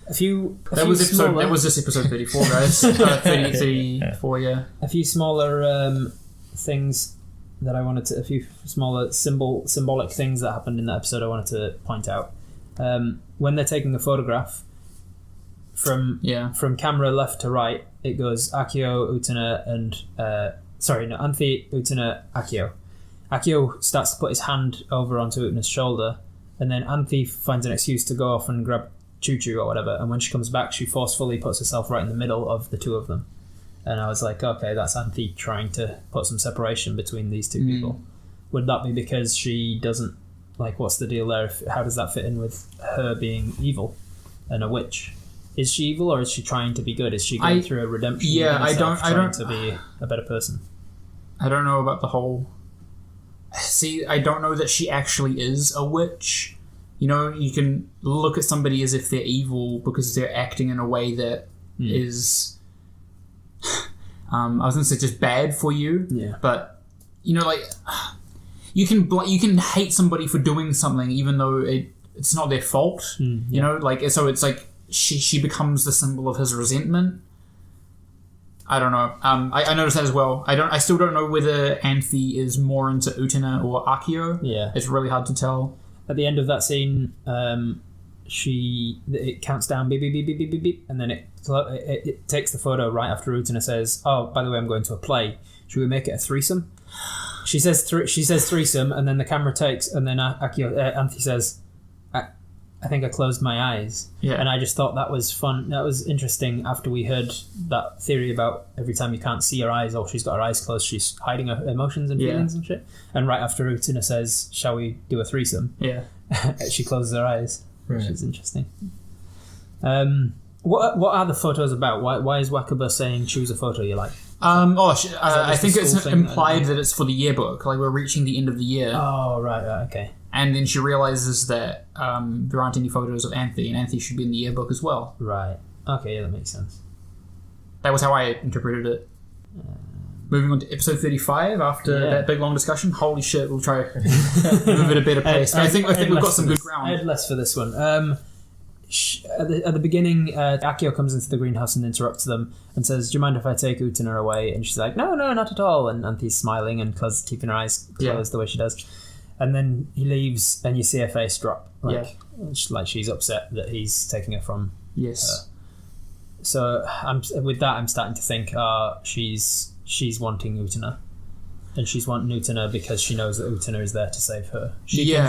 A: That was this episode 34, guys. 34, yeah.
B: A few smaller things that I wanted to. A few smaller symbolic things that happened in that episode I wanted to point out. When they're taking a photograph. From camera left to right, it goes Akio, Utena, and Anthy, Utena, Akio. Akio starts to put his hand over onto Utena's shoulder, and then Anthy finds an excuse to go off and grab Choo Choo or whatever. And when she comes back, she forcefully puts herself right in the middle of the two of them. And I was like, okay, that's Anthy trying to put some separation between these two people. Would that be because she doesn't like? What's the deal there? How does that fit in with her being evil and a witch? Is she evil or is she trying to be good? Is she going through a redemption?
A: Yeah, I don't
B: to be a better person.
A: I don't know about the whole. See, I don't know that she actually is a witch. You know, you can look at somebody as if they're evil because they're acting in a way that is. I was going to say just bad for you. Yeah. But you know, like you can hate somebody for doing something even though it's not their fault. You know, like so it's like. She becomes the symbol of his resentment. I don't know. I noticed that as well. I still don't know whether Anthy is more into Utena or Akio. Yeah, it's really hard to tell.
B: At the end of that scene, it counts down beep beep beep beep beep beep beep, and then it takes the photo right after Utena says, "Oh, by the way, I'm going to a play. Should we make it a threesome?" She says threesome, and then the camera takes, and then Anthy says. I think I closed my eyes. Yeah. And I just thought that was fun. That was interesting after we heard that theory about every time you can't see her eyes or she's got her eyes closed, she's hiding her emotions and feelings and shit. And right after Utena says, shall we do a threesome? Yeah. She closes her eyes, which is interesting. What are the photos about? Why is Wakaba saying choose a photo you like?
A: I think it's implied that it's for the yearbook. Like we're reaching the end of the year.
B: Oh, right, okay.
A: And then she realizes that there aren't any photos of Anthy, and Anthy should be in the yearbook as well.
B: Right. Okay, yeah, that makes sense.
A: That was how I interpreted it. moving on to episode 35 after that big long discussion. Holy shit, we'll try move at a better pace. I think we've got some good ground.
B: I had less for this one. At the beginning, Akio comes into the greenhouse and interrupts them and says, "Do you mind if I take Utena away?" And she's like, "No, not at all." And Anthy's smiling and keeping her eyes closed the way she does. And then he leaves, and you see her face drop, like she's upset that he's taking her from her. So I'm starting to think, she's wanting Utena. And she's wanting Utena because she knows that Utena is there to save her.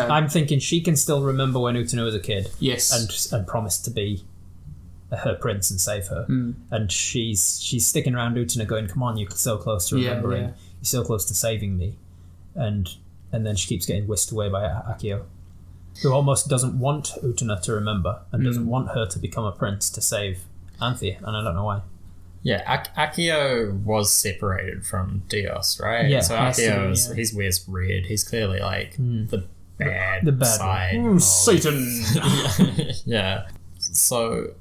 B: I'm thinking she can still remember when Utena was a kid.
A: Yes.
B: And promised to be her prince and save her. And she's sticking around Utena going, "Come on, you're so close to remembering. You're so close to saving me." And then she keeps getting whisked away by Akio, who almost doesn't want Utena to remember and doesn't want her to become a prince to save Anthy. And I don't know why.
C: Yeah, Akio was separated from Dios, right?
B: Yeah,
C: so Akio, he wears red. He's clearly like the bad side.
A: Satan!
C: Yeah. So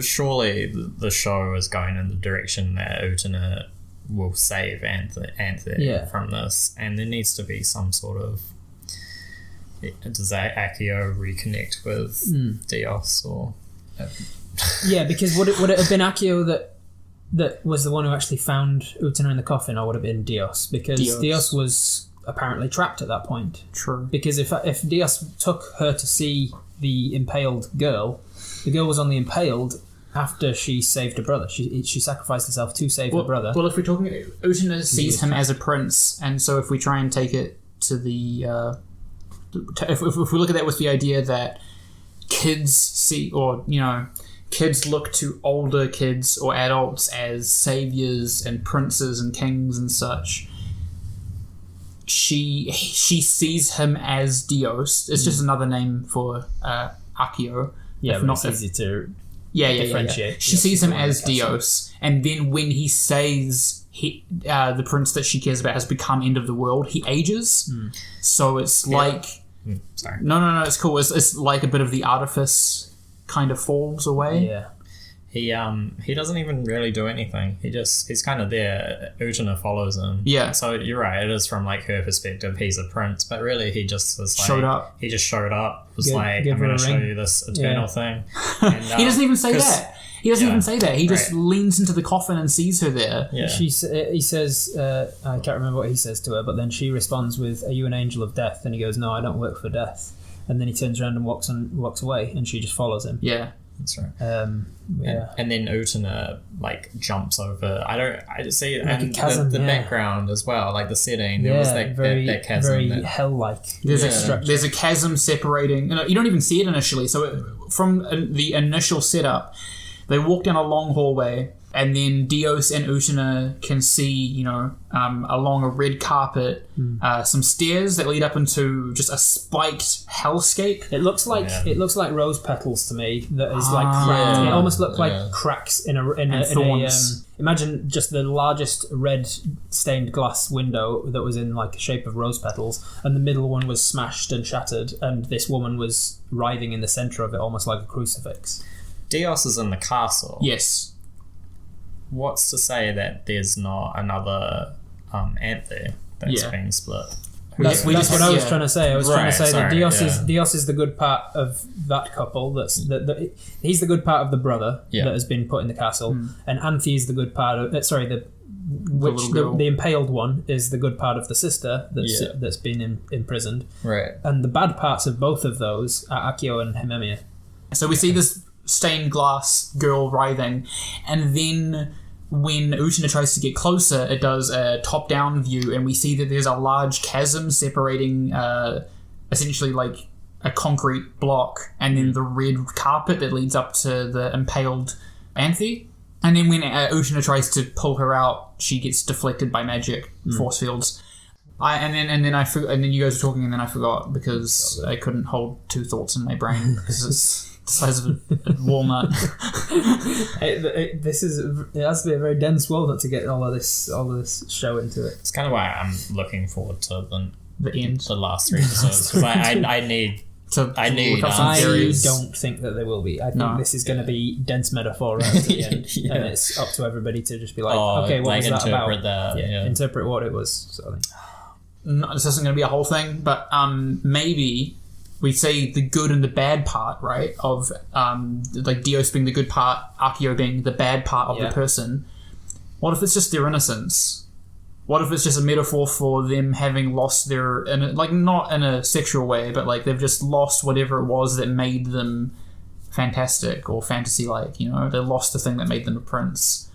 C: surely the show is going in the direction that Utena will save Anthy from this, and there needs to be some sort of... Does Akio reconnect with Dios, or...
B: Yeah, because would it have been Akio that was the one who actually found Utena in the coffin, or would it have been Dios? Because Dios was apparently trapped at that point.
A: True.
B: Because if Dios took her to see the impaled girl, the girl was only impaled after she saved her brother. She sacrificed herself to save her brother.
A: Well, if we're talking... Utena sees him as a prince, and so if we try and take it to the... if we look at that with the idea that kids see, or, kids look to older kids or adults as saviors and princes and kings and such, she sees him as Dios. It's just another name for Akio.
B: Yeah, but it's easy to differentiate.
A: She sees him as Dios, and then when he says the prince that she cares about has become end of the world, he ages. So it's like...
C: Sorry.
A: No, it's cool. It's like a bit of the artifice kind of falls away.
B: Yeah.
C: He doesn't even really do anything. He's kind of there. Utena follows him.
A: Yeah.
C: So you're right. It is from like her perspective. He's a prince, but really he just was like
A: showed up.
C: He just showed up. Was I'm going to show you this eternal thing. And,
A: he doesn't even say that. He doesn't even say that. He just leans into the coffin and sees her there.
C: Yeah.
B: He says, I can't remember what he says to her, but then she responds with, "Are you an angel of death?" And he goes, "No, I don't work for death." And then he turns around and walks away, and she just follows him.
A: Yeah.
C: That's right.
B: Yeah.
C: And then Utena like jumps over. I just see
B: like
C: and
B: a chasm,
C: the background as well, like the setting. There was that chasm.
B: Very hell-like.
A: There's a chasm separating. You don't even see it initially. So from the initial setup, they walk down a long hallway, and then Dios and Utena can see, along a red carpet, some stairs that lead up into just a spiked hellscape.
B: It looks like rose petals to me. That is like cracked. It almost looked like cracks in a imagine just the largest red stained glass window that was in like the shape of rose petals, and the middle one was smashed and shattered, and this woman was writhing in the center of it, almost like a crucifix.
C: Dios is in the castle.
A: Yes.
C: What's to say that there's not another Anthy that's been split?
B: That's what I was trying to say. I was trying to say that Dios is the good part of that couple. He's the good part of the brother that has been put in the castle, and Anthy is the good part of. The impaled one is the good part of the sister that's been imprisoned.
C: Right.
B: And the bad parts of both of those are Akio and Himemiya.
A: So we see this stained glass girl writhing, and then when Utena tries to get closer, it does a top-down view, and we see that there's a large chasm separating essentially like a concrete block, and then the red carpet that leads up to the impaled Anthy. And then when Utena tries to pull her out, she gets deflected by magic force fields. And then you guys were talking, and then I forgot because I couldn't hold two thoughts in my brain because it's the size of a walnut.
B: It has to be a very dense walnut to get all of this show into it.
C: It's kind of why I'm looking forward to
A: the end,
C: the last 3 episodes, because I
A: to
C: I
A: look up some
B: I
A: theories.
B: don't think that there will be. I think this is going to be dense metaphor right at the end, and it's up to everybody to just be like, okay, what was that about? Interpret what it was. Sort of thing.
A: No, this isn't going to be a whole thing, but maybe we see the good and the bad part, right? Of like Dios being the good part, Akio being the bad part of the person. What if it's just their innocence? What if it's just a metaphor for them having lost their, like, not in a sexual way, but like they've just lost whatever it was that made them fantastic or fantasy-like, you know? They lost the thing that made them a prince.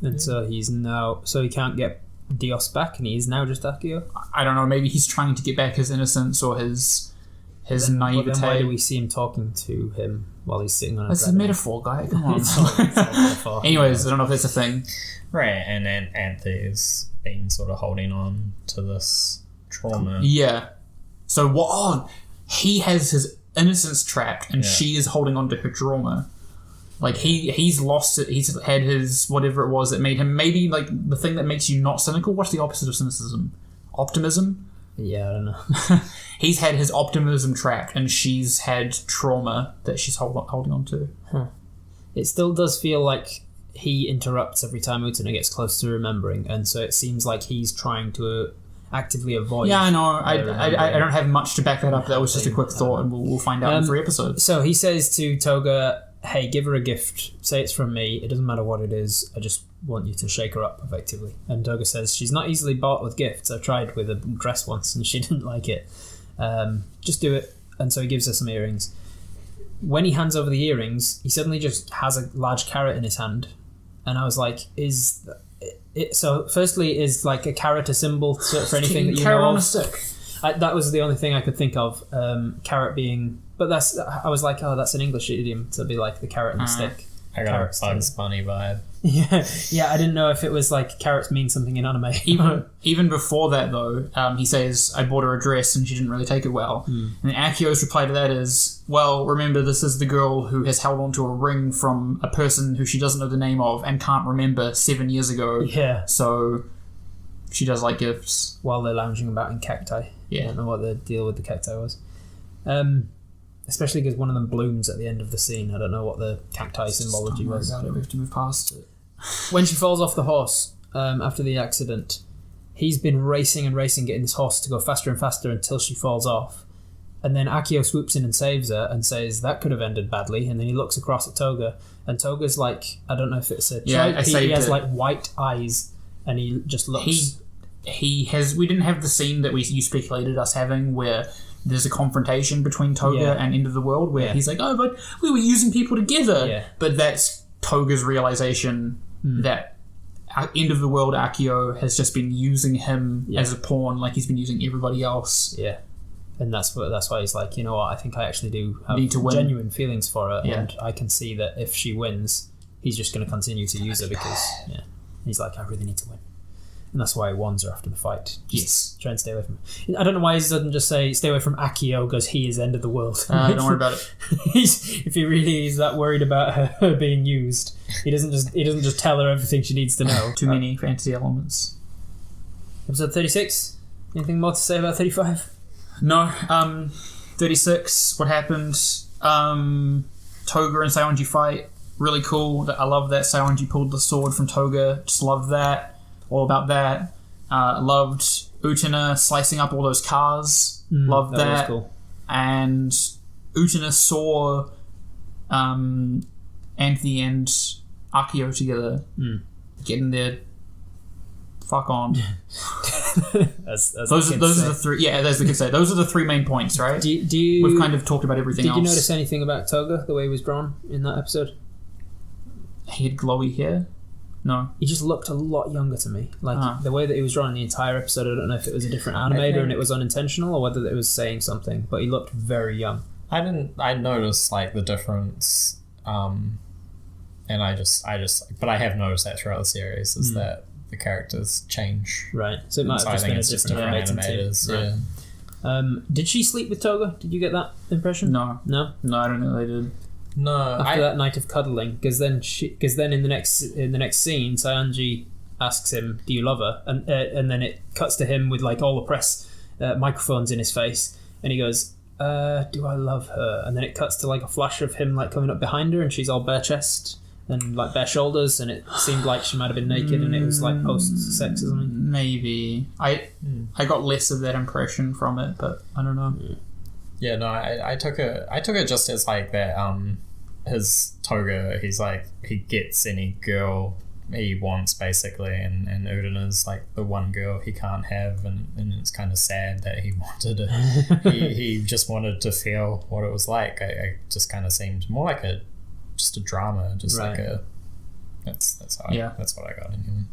B: And so he can't get Dios back, and he's now just Akio?
A: I don't know, maybe he's trying to get back his innocence or his naivete.
B: Then why do we see him talking to him while he's sitting on a
A: It's a metaphor, guy, come on.
B: It's a metaphor.
A: Anyways, I don't know if that's a thing.
C: Right, and then Anthy's been sort of holding on to this trauma.
A: Yeah. So what? Oh, he has his innocence trapped, and she is holding on to her trauma. Like he's lost it. He's had his whatever it was that made him. Maybe like the thing that makes you not cynical. What's the opposite of cynicism? Optimism.
B: Yeah, I don't know.
A: He's had his optimism trapped, and she's had trauma that she's holding on to.
B: It still does feel like he interrupts every time Utena gets close to remembering, and so it seems like he's trying to actively avoid.
A: Yeah, I know. I don't have much to back that up. That was just a quick thought, and we'll find out in 3 episodes.
B: So he says to Toga, hey, give her a gift. Say it's from me. It doesn't matter what it is. I just want you to shake her up, effectively. And Toga says, she's not easily bought with gifts. I tried with a dress once, and she didn't like it. Just do it. And so he gives her some earrings. When he hands over the earrings, he suddenly just has a large carrot in his hand. And I was like, so firstly, is like a carrot a symbol for anything that you
A: carrot
B: know
A: on
B: of?
A: a stick.
B: That was the only thing I could think of. Carrot being, but I was like, oh, that's an English idiom to be like the carrot and the stick.
C: I got a Bugs Bunny vibe.
B: Yeah. I didn't know if it was like carrots mean something in anime.
A: Even before that, though, he says, I bought her a dress and she didn't really take it well. And Akio's reply to that is, well, remember, this is the girl who has held onto a ring from a person who she doesn't know the name of and can't remember 7 years ago.
B: Yeah.
A: So she does like gifts.
B: While they're lounging about in cacti.
A: Yeah.
B: I don't know what the deal with the cacti was. Especially because one of them blooms at the end of the scene. I don't know what the cacti symbology was.
A: We have to move past it.
B: When she falls off the horse after the accident, he's been racing and racing, getting this horse to go faster and faster until she falls off. And then Akio swoops in and saves her and says, that could have ended badly. And then he looks across at Toga, and Toga's like, I don't know if it's a tripe. He has like white eyes, and he just looks...
A: We didn't have the scene that you speculated us having where there's a confrontation between Toga and End of the World where he's like, oh, but we were using people together.
B: Yeah.
A: But that's Toga's realization that End of the World Akio has just been using him as a pawn like he's been using everybody else.
B: Yeah. And that's why he's like, you know what, I think I actually do have
A: Need to win.
B: genuine feelings for her,
A: Yeah.
B: and I can see that if she wins, he's just going to continue to use her because, he's like, I really need to win. And that's why he warns her after the fight. Just try and stay away from her. I don't know why he doesn't just say, stay away from Akio because he is end of the world.
A: Don't worry about it.
B: If he really is that worried about her being used, he doesn't just tell her everything she needs to know.
A: Too many fantasy elements.
B: Episode 36? Anything more to say about 35?
A: No. 36, what happened? Toga and Saionji fight. Really cool. I love that Saionji pulled the sword from Toga. Just love that. All about that. Loved Utena slicing up all those cars. Loved that.
B: Was cool.
A: And Utena saw Anthy and Akio together getting their fuck on.
B: As
A: those are the three. Yeah, as the kids say, those are the 3 main points, right?
B: Do you,
A: We've kind of talked about everything else.
B: Did you notice anything about Toga, the way he was drawn in that episode?
A: He had glowy hair. No.
B: He just looked a lot younger to me. Like, the way that he was drawn in the entire episode, I don't know if it was a different animator and it was unintentional or whether it was saying something, but he looked very young.
C: I noticed, like, the difference, and but I have noticed that throughout the series, is that the characters change.
B: Right. So it might have just been a different
C: animators,
B: yeah. Did she sleep with Toga? Did you get that impression?
A: No.
B: No?
A: No, I don't think they did.
C: No,
B: after that night of cuddling, because then in the next scene, Saionji asks him, "Do you love her?" And then it cuts to him with like all the press microphones in his face, and he goes, do I love her? And then it cuts to like a flash of him like coming up behind her, and she's all bare chest and like bare shoulders, and it seemed like she might have been naked, and it was like post-sex or something.
A: Maybe. I got less of that impression from it, but I don't know.
C: Yeah, no, I took it just as like that. His Toga, he's like, he gets any girl he wants basically, and Utena's like the one girl he can't have, and it's kind of sad that he wanted it. he just wanted to feel what it was like. I just kind of seemed more like just a drama, just like a. That's what I got in him.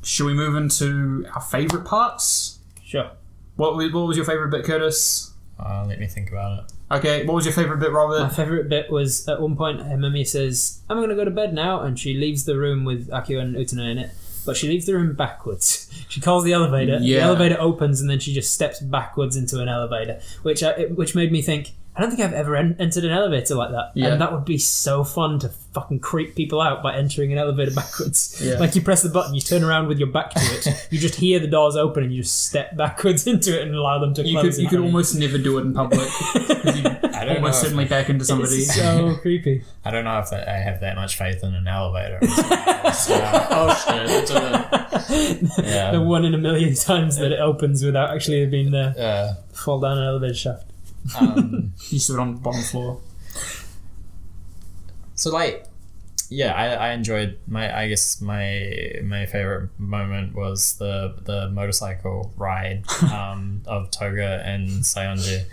A: Should we move into our favourite parts?
B: Sure.
A: What was your favourite bit, Curtis?
C: Let me think about it.
A: Okay, what was your favourite bit, Robert?
B: My favourite bit was at one point Himemi says, I'm going to go to bed now, and she leaves the room with Akio and Utena in it, but she leaves the room backwards. She calls the elevator, the elevator opens, and then she just steps backwards into an elevator, which made me think, I don't think I've ever entered an elevator like that. Yeah. And that would be so fun to fucking creep people out by entering an elevator backwards. Yeah. Like you press the button, you turn around with your back to it, you just hear the doors open and you just step backwards into it and allow them to close.
A: You could almost never do it in public. I don't almost certainly back into somebody.
B: It's so creepy.
C: I don't know if I have that much faith in an elevator.
A: Oh shit.
B: Yeah. The 1 in a million times that it opens without actually being there.
C: Yeah.
B: Fall down an elevator shaft.
A: You stood on the bottom floor. So
C: like, yeah, I enjoyed my favorite moment was the motorcycle ride of Toga and Sayonji.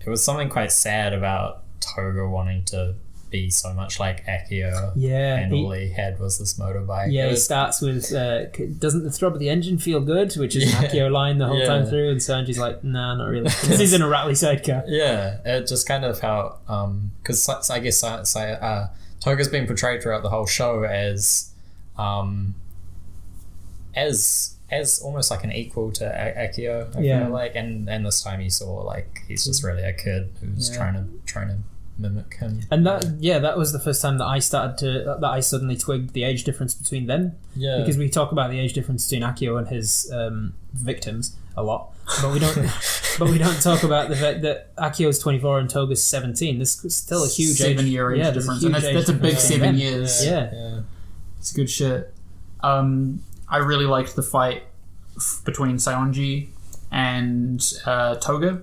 C: It was something quite sad about Toga wanting to be so much like Akio, and all he had was this motorbike.
B: Yeah, he starts with doesn't the throb of the engine feel good, which is an Akio line the whole time through, and Sanji's like, nah, not really, because he's in a rattly sidecar.
C: Yeah, it just kind of felt because I guess Toga's been portrayed throughout the whole show as almost like an equal to Akio, I feel like, and this time you saw like he's just really a kid who's trying to mimic him.
B: And that was the first time that I suddenly twigged the age difference between them. Yeah. Because we talk about the age difference between Akio and his victims a lot, but we don't talk about the fact that Akio's 24 and Toga's 17. There's still a huge
A: 7-year age difference, and that's a big 7 years.
B: Yeah.
A: It's good shit. I really liked the fight between Sayonji and Toga.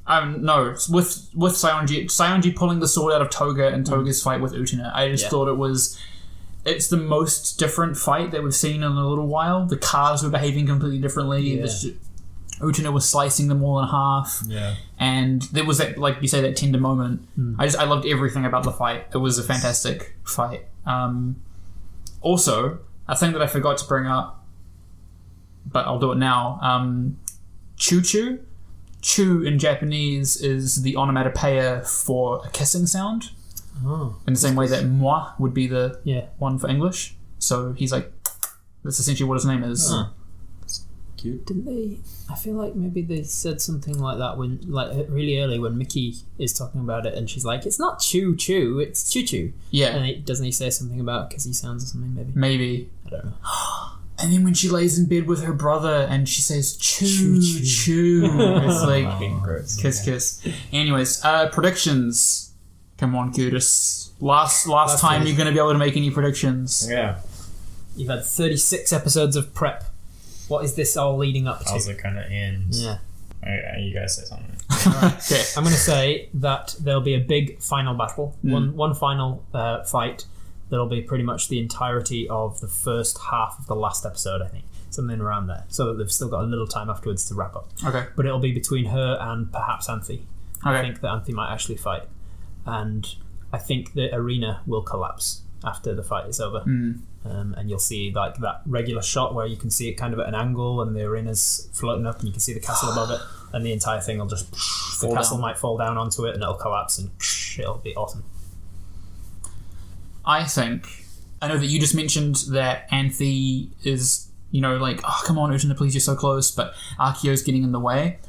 A: No, with Sayonji pulling the sword out of Toga and Toga's fight with Utena. I just thought it's the most different fight that we've seen in a little while. The cars were behaving completely differently. Utena was slicing them all in half. Yeah. And there was that, like you say, that tender moment. I loved everything about the fight. It was a fantastic fight. Also, a thing that I forgot to bring up, but I'll do it now. Choo-choo. Chu in Japanese is the onomatopoeia for a kissing sound. Oh. In the same way that moi would be the one for English. So he's like, that's essentially what his name is.
C: Oh. Cute.
B: Didn't they? I feel like maybe they said something like that when, like, really early when Mickey is talking about it and she's like, it's not choo choo, it's choo choo.
A: Yeah.
B: And doesn't he say something about kissy sounds or something,
A: Maybe.
B: I don't know.
A: And then when she lays in bed with her brother and she says choo choo, it's like kiss. Anyways, predictions. Come on, Curtis. Last time you're going to be able to make any predictions.
C: Yeah.
B: You've had 36 episodes of prep. What is this all leading up to?
C: How's it going to end?
B: Yeah.
C: You guys say something.
B: Okay. I'm going to say that there'll be a big final battle. One final fight. That'll be pretty much the entirety of the first half of the last episode, I think. Something around there. So that they've still got a little time afterwards to wrap up.
A: Okay.
B: But it'll be between her and perhaps Anthy.
A: Okay.
B: I think that Anthy might actually fight. And I think the arena will collapse after the fight is over. And you'll see like that regular shot where you can see it kind of at an angle and the arena's floating up and you can see the castle above it. And the entire thing will just... the castle might fall down onto it and it'll collapse and it'll be awesome.
A: I know that you just mentioned that Anthy is, like, oh, come on, Utena, please, you're so close, but Akio's getting in the way.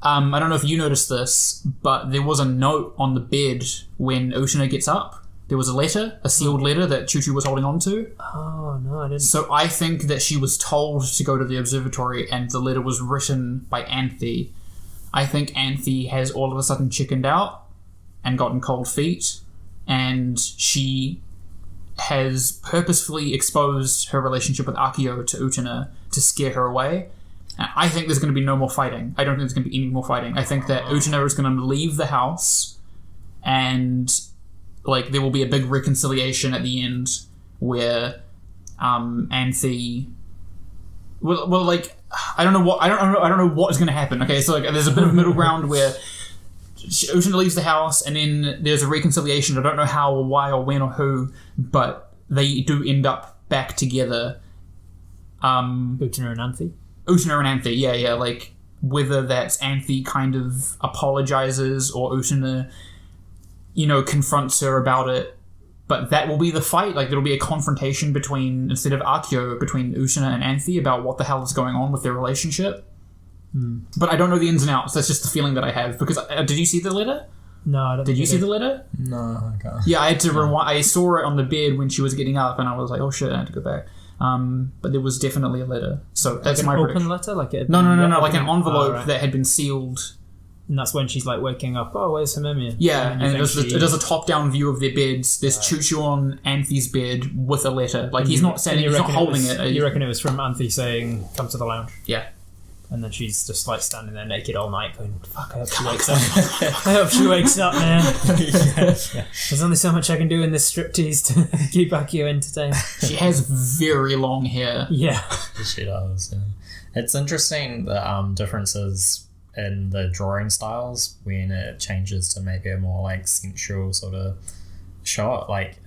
A: I don't know if you noticed this, but there was a note on the bed when Utena gets up. there was a letter, a sealed letter that Choo Choo was holding on to.
B: Oh, no, I didn't.
A: So I think that she was told to go to the observatory and the letter was written by Anthy. I think Anthy has all of a sudden chickened out and gotten cold feet, and she has purposefully exposed her relationship with Akio to Utena to scare her away. And I think there's going to be no more fighting. I don't think there's going to be any more fighting. I think that Utena is going to leave the house, and like there will be a big reconciliation at the end where Anthy well like I don't know what is going to happen. Okay, so like there's a bit of middle ground where Utena leaves the house, and then there's a reconciliation. I don't know how or why or when or who, but they do end up back together.
B: Utena and Anthy?
A: Utena and Anthy, yeah. Like, whether that's Anthy kind of apologizes or Utena, confronts her about it. But that will be the fight. Like, there'll be a confrontation between Utena and Anthy about what the hell is going on with their relationship. But I don't know the ins and outs. That's just the feeling that I have. Because, did you see the letter?
B: No, I don't.
A: Did you see the letter?
C: No, I can't.
A: Yeah, I had to rewind. I saw it on the bed when she was getting up, and I was like, oh shit, I had to go back. But there was definitely a letter. So that's
B: like
A: my
B: open
A: prediction.
B: letter? Like
A: No, like an envelope that had been sealed.
B: And that's when she's like waking up. Oh, where's Himemia?
A: Yeah, and it does a top-down view of their beds. There's Choo Choo on Anthy's bed with a letter. Like, he's not standing, he's not holding it.
B: You reckon it was from Anthy saying, come to the lounge?
A: Yeah.
B: And then she's just like standing there naked all night going, fuck, I hope she wakes up. I hope she wakes up, man. Yeah. There's only so much I can do in this striptease to keep Akio entertained.
A: She has very long hair.
B: Yeah.
C: She does, yeah. It's interesting the differences in the drawing styles when it changes to maybe a more like sensual sort of shot. Like,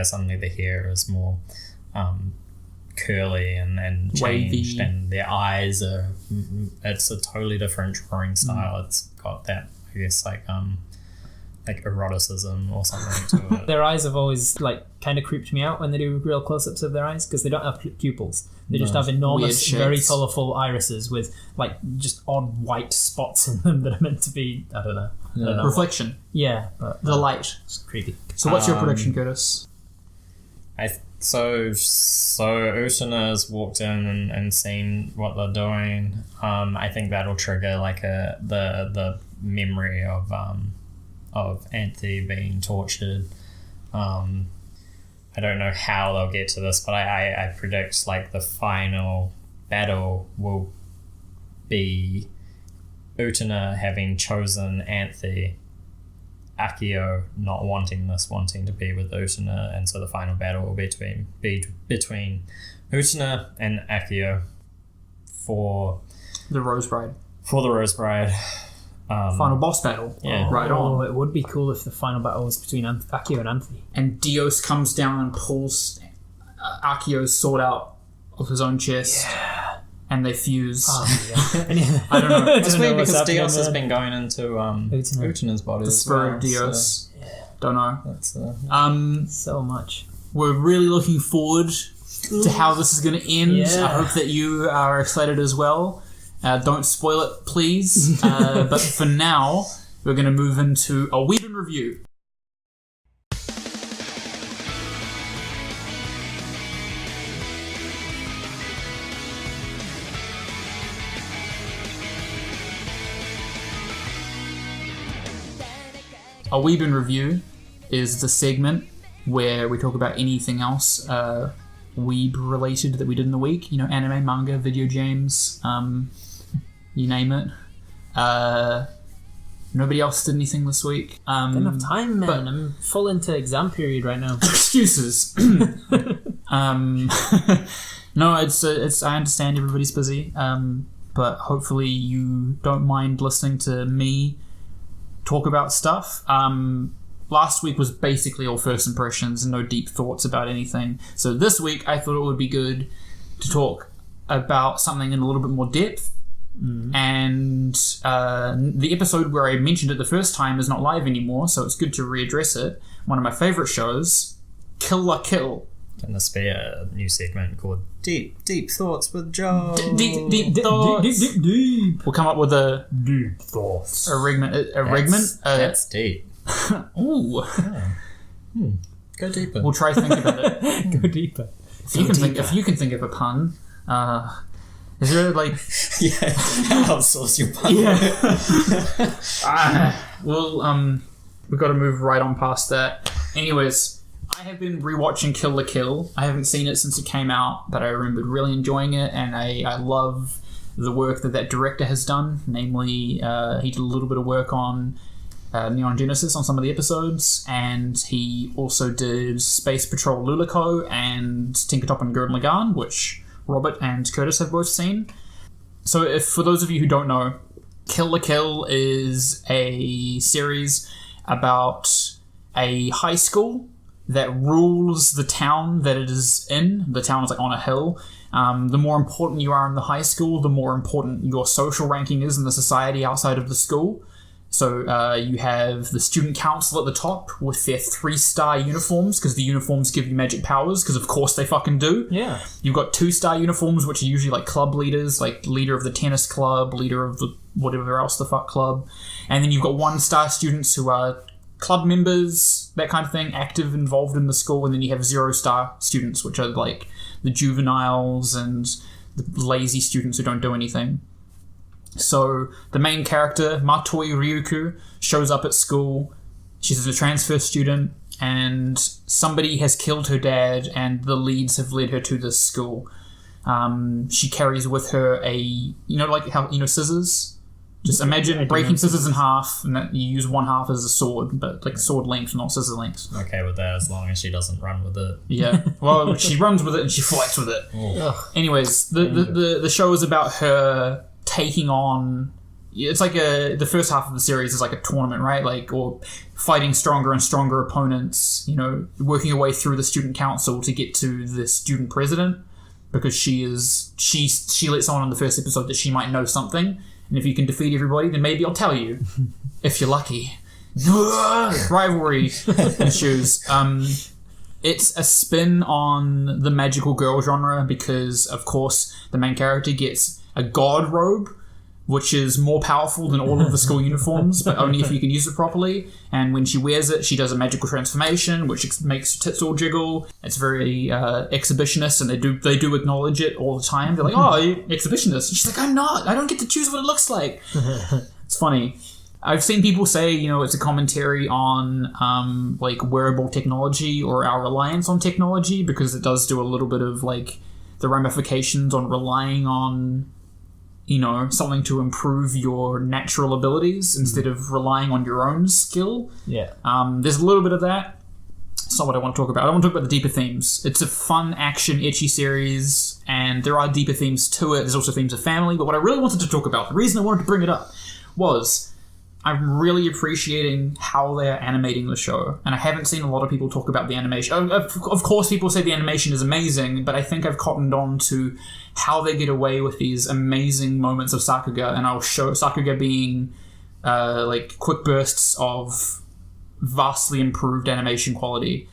C: suddenly the hair is more curly and changed,
A: wavy,
C: and their eyes are. It's a totally different drawing style. It's got that, I guess, like eroticism or something to it.
B: Their eyes have always like kind of creeped me out when they do real close-ups of their eyes, because they don't have pupils. They just have enormous, very colourful irises with like just odd white spots in them that are meant to be, I don't know.
A: Reflection.
B: Yeah, but
A: the light.
B: It's creepy.
A: So what's your prediction, Curtis?
C: So Utena's walked in and seen what they're doing. I think that'll trigger like the memory of Anthy being tortured. I don't know how they'll get to this, but I predict like the final battle will be Utena having chosen Anthy, Akio not wanting to be with Utena, and so the final battle will be between Utena and Akio for
A: the Rose Bride. Final boss battle.
C: Yeah.
A: Right on.
B: Oh, it would be cool if the final battle was between Akio and Anthy.
A: And Dios comes down and pulls Akio's sword out of his own chest.
B: Yeah.
A: And they fuse.
B: Yeah.
A: I don't know.
C: It's weird because Dios has been going into Utena's body.
A: The spirit of Dios.
B: So, yeah.
A: Don't know.
C: That's
B: so much.
A: We're really looking forward to how this is going to end.
B: Yeah.
A: I hope that you are excited as well. Don't spoil it, please. But for now, we're going to move into a Weeb in review. A Weeb in review is the segment where we talk about anything else Weeb related that we did in the week. Anime, manga, video games, you name it. Nobody else did anything this week.
B: Don't have time, man. I'm full into exam period right now.
A: Excuses. No, it's. I understand everybody's busy, but hopefully you don't mind listening to me talk about stuff. Last week was basically all first impressions and no deep thoughts about anything. So this week I thought it would be good to talk about something in a little bit more depth. And the episode where I mentioned it the first time is not live anymore, so it's good to readdress it. One of my favourite shows, Kill La Kill.
C: And this be a new segment called Deep Thoughts with Joe.
A: Deep thoughts.
B: Deep.
A: We'll come up with a
B: Deep thoughts.
A: regment.
C: That's deep.
A: Ooh.
C: Go deeper.
A: We'll try to think about it.
B: Go deeper.
A: If you can think of a pun, is there like
C: outsource your pun?
A: Well, we've got to move right on past that. Anyways, I have been rewatching Kill la Kill. I haven't seen it since it came out, but I remember really enjoying it, and I love the work that director has done. Namely, he did a little bit of work on Neon Genesis on some of the episodes, and he also did Space Patrol Lulaco and Tinker Top and Gurren Lagann, which Robert and Curtis have both seen. So if for those of you who don't know, Kill la Kill is a series about a high school that rules the town that it is in. The town is like on a hill. The more important you are in the high school, the more important your social ranking is in the society outside of the school. So you have the student council at the top with their 3-star uniforms, because the uniforms give you magic powers, because of course they fucking do.
B: Yeah.
A: You've got 2-star uniforms, which are usually like club leaders, like leader of the tennis club, leader of the whatever else the fuck club. And then you've got 1-star students who are club members, that kind of thing, active, involved in the school. And then you have 0-star students, which are like the juveniles and the lazy students who don't do anything. So the main character, Matoi Ryuku, shows up at school. She's a transfer student, and somebody has killed her dad, and the leads have led her to this school. She carries with her scissors? Just imagine breaking scissors in half, and that you use one half as a sword, but like sword length, not scissor length.
C: Okay with that, as long as she doesn't run with it.
A: Yeah. Well, she runs with it and she fights with it. Anyways, the show is about her taking on... It's like the first half of the series is like a tournament, right? Like, or fighting stronger and stronger opponents, working her way through the student council to get to the student president, because she lets on in the first episode that she might know something. And if you can defeat everybody, then maybe I'll tell you. If you're lucky. Rivalry ensues. It's a spin on the magical girl genre because, of course, the main character gets a god robe, which is more powerful than all of the school uniforms, but only if you can use it properly. And when she wears it, she does a magical transformation, which makes her tits all jiggle. It's very exhibitionist, and they do acknowledge it all the time. They're like, "Oh, you're exhibitionist." And she's like, "I'm not. I don't get to choose what it looks like." It's funny. I've seen people say, it's a commentary on like wearable technology or our reliance on technology, because it does do a little bit of like the ramifications on relying on something to improve your natural abilities instead of relying on your own skill.
B: Yeah.
A: There's a little bit of that. It's not what I want to talk about. I want to talk about the deeper themes. It's a fun, action, ecchi series, and there are deeper themes to it. There's also themes of family, but what I really wanted to talk about, the reason I wanted to bring it up, was I'm really appreciating how they're animating the show, and I haven't seen a lot of people talk about the animation. Of course, people say the animation is amazing, but I think I've cottoned on to how they get away with these amazing moments of Sakuga, and I'll show Sakuga being like quick bursts of vastly improved animation quality.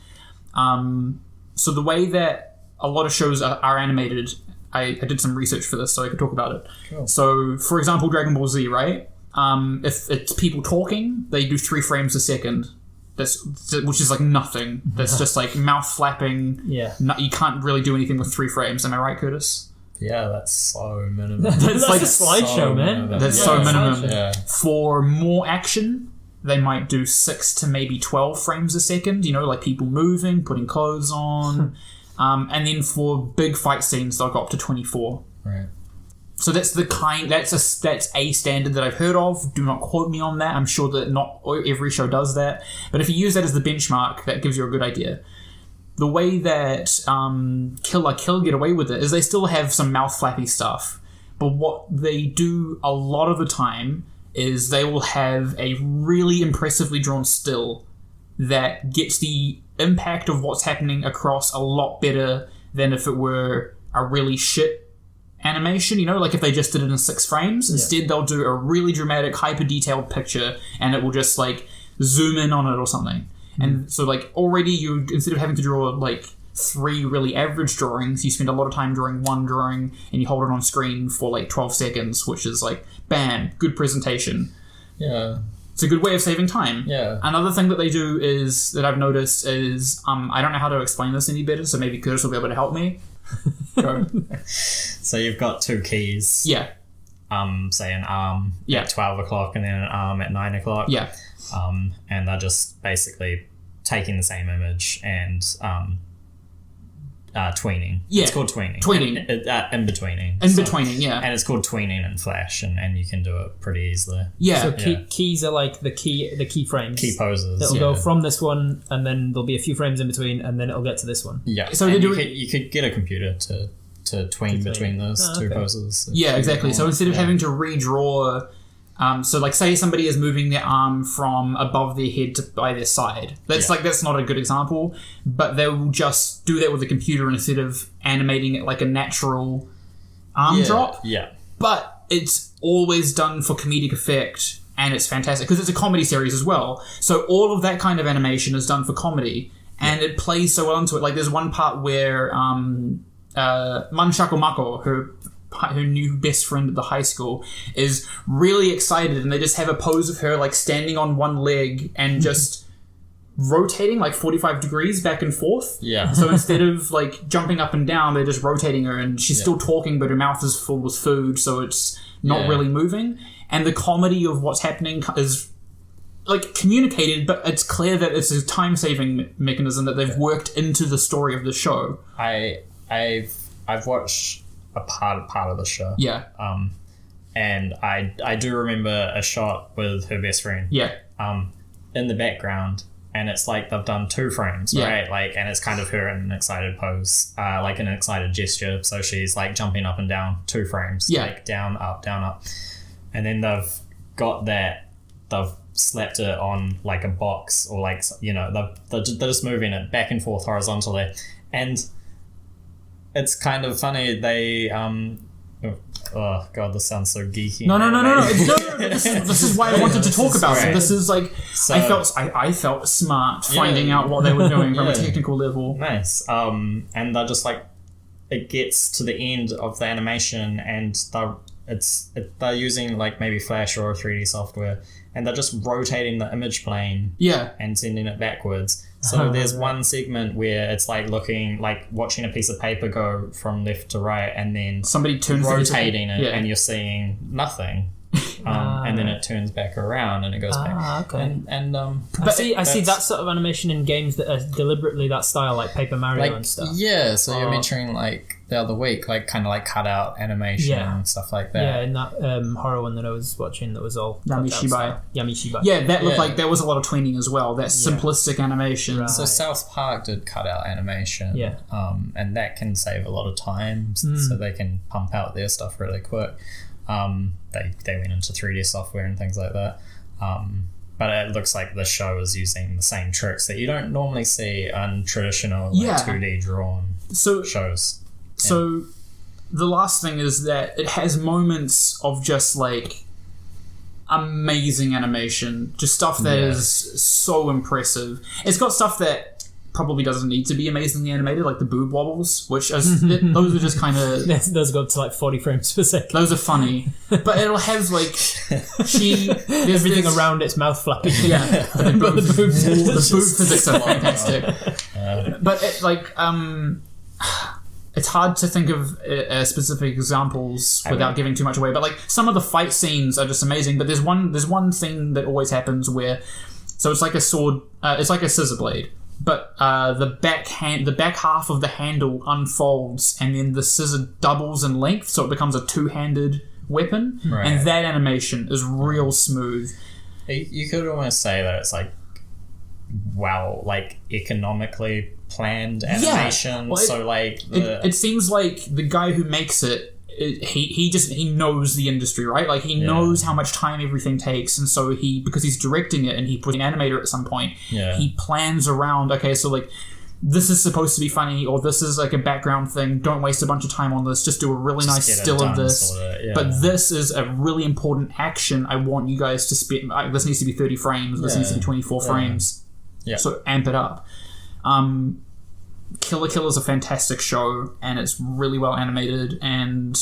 A: So the way that a lot of shows are animated, I did some research for this so I could talk about it.
C: Cool.
A: So, for example, Dragon Ball Z, right? If it's people talking, they do 3 frames a second. Which is like nothing. That's just like mouth flapping.
B: Yeah.
A: You can't really do anything with 3 frames. Am I right, Curtis?
C: Yeah, that's so minimum.
B: That's
A: like
B: a slideshow, man.
A: That's so minimum.
C: Yeah.
A: For more action, they might do 6 to maybe 12 frames a second. Like people moving, putting clothes on. And then for big fight scenes, they'll go up to 24.
C: Right.
A: So that's a standard that I've heard of. Do not quote me on that. I'm sure that not every show does that. But if you use that as the benchmark, that gives you a good idea. The way that Kill la Kill get away with it is they still have some mouth flappy stuff. But what they do a lot of the time is they will have a really impressively drawn still that gets the impact of what's happening across a lot better than if it were a really shit animation, like if they just did it in 6 frames. Instead, they'll do a really dramatic, hyper-detailed picture, and it will just, like, zoom in on it or something. And so, like, already you, instead of having to draw, like, 3 really average drawings, you spend a lot of time drawing 1 drawing, and you hold it on screen for, like, 12 seconds, which is, like, bam, good presentation.
C: Yeah.
A: It's a good way of saving time.
C: Yeah.
A: Another thing that they do is, that I've noticed is, I don't know how to explain this any better, so maybe Curtis will be able to help me. Go.
C: So you've got 2 keys.
A: Yeah.
C: Say an arm at 12 o'clock and then an arm at 9 o'clock.
A: Yeah.
C: And they're just basically taking the same image and tweening.
A: Yeah.
C: It's called tweening.
A: Tweening.
C: In-betweening.
A: In-betweening, yeah.
C: And it's called tweening in Flash, and you can do it pretty easily.
A: Yeah.
B: So keys are like the key frames.
C: Key poses.
B: It'll go from this one, and then there'll be a few frames in between, and then it'll get to this one.
C: Yeah.
A: So
C: you could get a computer to tween between those two poses.
A: Yeah, exactly. So instead of having to redraw... so like say somebody is moving their arm from above their head to by their side. That's not a good example, but they will just do that with the computer instead of animating it like a natural arm drop.
C: Yeah.
A: But it's always done for comedic effect, and it's fantastic because it's a comedy series as well. So all of that kind of animation is done for comedy, and it plays so well into it. Like there's one part where Manshako Mako, her new best friend at the high school, is really excited, and they just have a pose of her like standing on one leg and just rotating like 45 degrees back and forth.
C: Yeah.
A: So instead of like jumping up and down, they're just rotating her, and she's still talking, but her mouth is full with food, so it's not really moving. And the comedy of what's happening is like communicated, but it's clear that it's a time-saving mechanism that they've worked into the story of the show.
C: I've watched a part of the show.
A: Yeah.
C: And I do remember a shot with her best friend.
A: Yeah.
C: In the background, and it's like they've done 2 frames, right? Like, and it's kind of her in an excited pose, like an excited gesture. So she's like jumping up and down 2 frames, like down, up, and then they've got that. They've slapped it on like a box, or like they're just moving it back and forth horizontally, and it's kind of funny. They oh god, this sounds so geeky.
A: No. This is why I wanted to talk about it. This is like I felt smart finding out what they were doing from a technical level.
C: Nice. And they're just like, it gets to the end of the animation, and they're using like maybe Flash or 3D software, and they're just rotating the image plane and sending it backwards. So there's one segment where it's like looking like watching a piece of paper go from left to right, and then
A: somebody turns
C: rotating it, and you're seeing nothing. And then it turns back around and it goes back.
B: Okay.
C: And
B: I see that sort of animation in games that are deliberately that style, like Paper Mario and stuff.
C: Yeah, so you're mentioning like the other week, like kind of like cut out animation and stuff like that.
B: Yeah, in that horror one that I was watching, that was all
A: Yamishibai.
B: Yeah,
A: that looked like there was a lot of tweening as well. That simplistic animation.
B: Right.
C: So South Park did cut out animation.
B: Yeah.
C: And that can save a lot of time, so they can pump out their stuff really quick. They went into 3D software and things like that. But it looks like the show is using the same tricks that you don't normally see on traditional 2D drawn shows.
A: So the last thing is that it has moments of just like amazing animation, just stuff that is so impressive. It's got stuff that probably doesn't need to be amazingly animated, like the boob wobbles, which is, those are just kind of...
B: Those go up to like 40 frames per second.
A: Those are funny. But it'll have like...
B: Everything around its mouth flapping.
A: Yeah. The boob physics are fantastic. But it, like... it's hard to think of specific examples without giving too much away. But like some of the fight scenes are just amazing. But there's one thing that always happens where... So it's like a sword... it's like a scissor blade. But the back half of the handle unfolds, and then the scissor doubles in length, so it becomes a 2-handed weapon. Right. And that animation is real smooth.
C: You could almost say that it's like, wow, like economically planned animation.
A: Well,
C: so like
A: it seems like the guy who makes it. He knows the industry, right? Like he knows how much time everything takes, and so because he's directing it and he put an animator at some point, he plans around, okay, so like this is supposed to be funny, or this is like a background thing, don't waste a bunch of time on this, just do a really nice still of this, but this is a really important action I want you guys to spend, this needs to be 30 frames, this needs to be 24 frames, so amp it up. Killer Kill is a fantastic show, and it's really well animated, and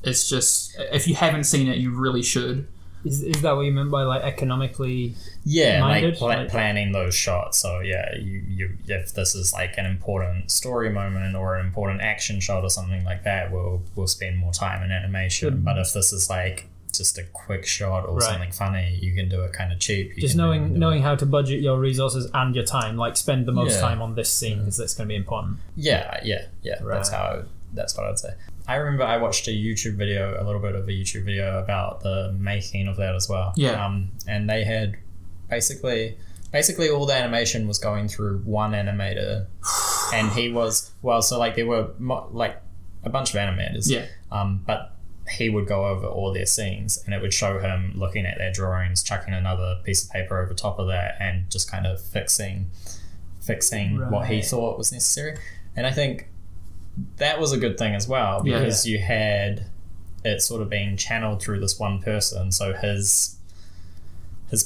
A: it's just, if you haven't seen it, you really should.
B: Is that what you meant by like economically?
C: Yeah,
B: minded?
C: like planning those shots. So yeah, you if this is like an important story moment or an important action shot or something like that, we'll spend more time in animation. But if this is like just a quick shot or something funny, you can do it kind of cheap.
B: Just knowing how to budget your resources and your time, like spend the most time on this scene because that's going to be important.
C: Yeah. Right. That's what I'd say. I remember I watched a little bit of a YouTube video about the making of that as well.
A: Yeah.
C: And they had basically all the animation was going through one animator, and he was so like there were like a bunch of animators.
A: Yeah.
C: But he would go over all their scenes, and it would show him looking at their drawings, chucking another piece of paper over top of that, and just kind of fixing what he thought was necessary. And I think that was a good thing as well, because you had it sort of being channeled through this one person. So his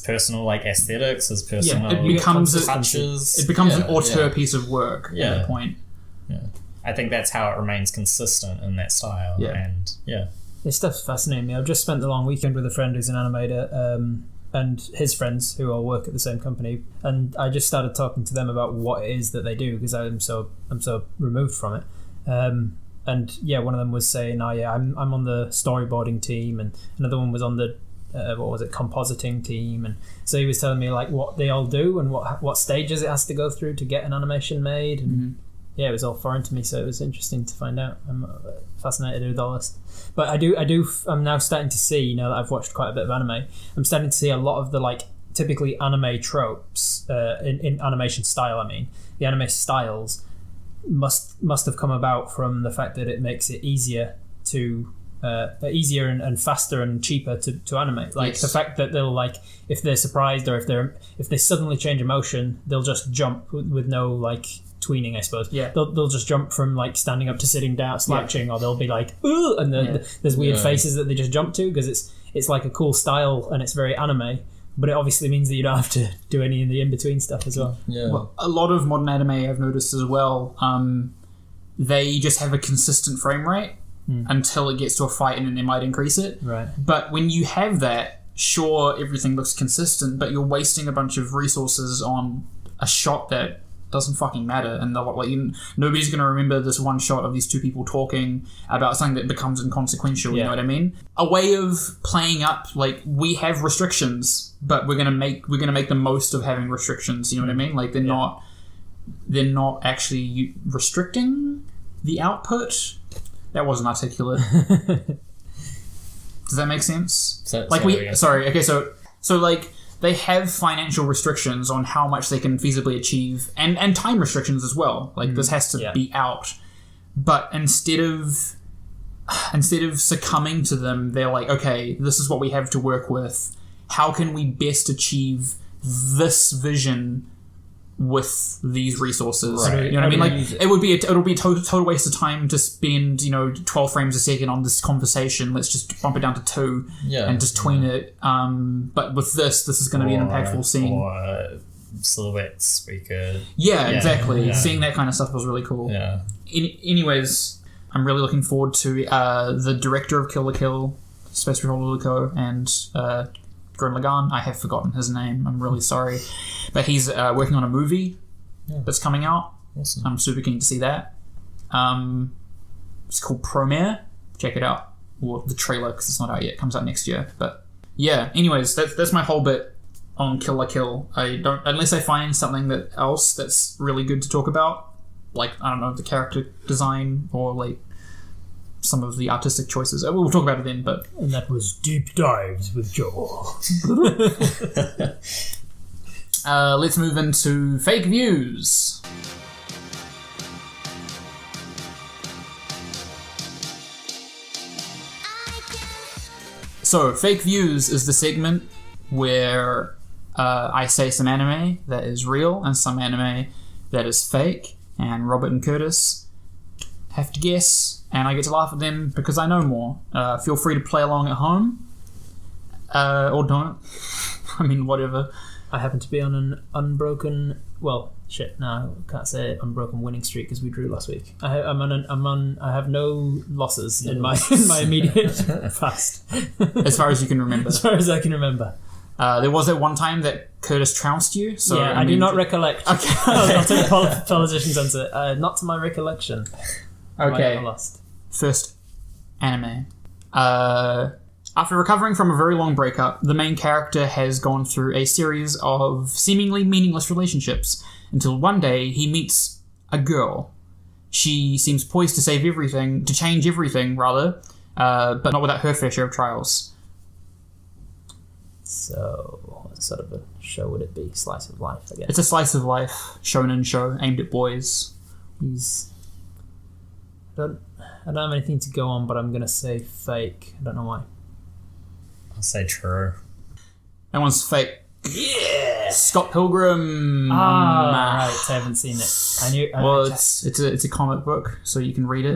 C: personal like aesthetics, his personal touches.
A: It becomes an auteur piece of work at that point.
C: Yeah, I think that's how it remains consistent in that style.
A: Yeah.
C: And
B: this stuff's fascinating me. I've just spent the long weekend with a friend who's an animator, and his friends who all work at the same company, and I just started talking to them about what it is that they do, because I'm so removed from it. And one of them was saying, I'm on the storyboarding team, and another one was on the compositing team, and so he was telling me like what they all do and what stages it has to go through to get an animation made, and it was all foreign to me, so it was interesting to find out. I'm fascinated with all this, but I'm now starting to see, now that I've watched quite a bit of anime, I'm starting to see a lot of the like typically anime tropes in animation style. I mean, the anime styles must have come about from the fact that it makes it easier and faster and cheaper to animate. Like the fact that they'll like, if they're surprised or if they suddenly change emotion, they'll just jump with no like tweening, I suppose. Yeah, they'll just jump from like standing up to sitting down, slouching, or they'll be like, ooh, and there's weird faces that they just jump to, because it's like a cool style and it's very anime. But it obviously means that you don't have to do any of the in-between stuff as well. Yeah.
A: Well, a lot of modern anime I've noticed as well, they just have a consistent frame rate until it gets to a fight, and then they might increase it. Right. But when you have that, sure, everything looks consistent, but you're wasting a bunch of resources on a shot that doesn't fucking matter, and nobody's going to remember this one shot of these two people talking about something that becomes inconsequential. You know what I mean? A way of playing up, like, we have restrictions, but we're gonna make the most of having restrictions. You know what I mean? Like, they're not actually restricting the output. That wasn't articulate. Does that make sense? So like, they have financial restrictions on how much they can feasibly achieve, and time restrictions as well. Like, this has to be out. But instead of succumbing to them, they're like, okay, this is what we have to work with. How can we best achieve this vision with these resources? Right. You know what I mean? Like, it'll be a total waste of time to spend 12 frames a second on this conversation. Let's just bump it down to 2 and just tween it. But with this is going to be an impactful scene.
C: Or silhouettes we could.
A: Yeah, exactly. Yeah. Seeing that kind of stuff was really cool. Yeah. Anyways, I'm really looking forward to the director of Kill la Kill, Space Patrol Luluko, and Gurren Lagann. I have forgotten his name. I'm really sorry. But he's working on a movie that's coming out. Awesome. I'm super keen to see that. It's called Promare. Check it out. Or the trailer, because it's not out yet. It comes out next year. But yeah, anyways, that's my whole bit on Kill la Kill. I don't, unless I find something else that's really good to talk about, like, I don't know, the character design or like some of the artistic choices. We'll talk about it then, but...
B: And that was Deep Dives with Joel.
A: Let's move into fake views. So, fake views is the segment where I say some anime that is real and some anime that is fake, and Robert and Curtis have to guess, and I get to laugh at them because I know more. Feel free to play along at home, or don't. I mean, whatever.
B: I happen to be on an unbroken. Well, shit. No, I can't say unbroken winning streak because we drew last week. I have no losses in my immediate past.
A: As far as you can remember.
B: As far as I can remember.
A: There was that one time that Curtis trounced you. So
B: yeah, I do not recollect.
A: Okay.
B: I'll take politician's answer. Not to my recollection.
A: Okay.
B: I lost.
A: First anime. After recovering from a very long breakup, the main character has gone through a series of seemingly meaningless relationships until one day he meets a girl. She seems poised to change everything, but not without her fair share of trials.
B: So, what sort of a show would it be? Slice of life, I guess.
A: It's a slice of life shonen show aimed at boys.
B: I don't have anything to go on, but I'm going to say fake. I don't know why.
C: I'll say true.
A: That one's fake.
B: Yeah!
A: Scott Pilgrim.
B: Right. I haven't seen it. I knew.
A: It's a comic book, so you can read it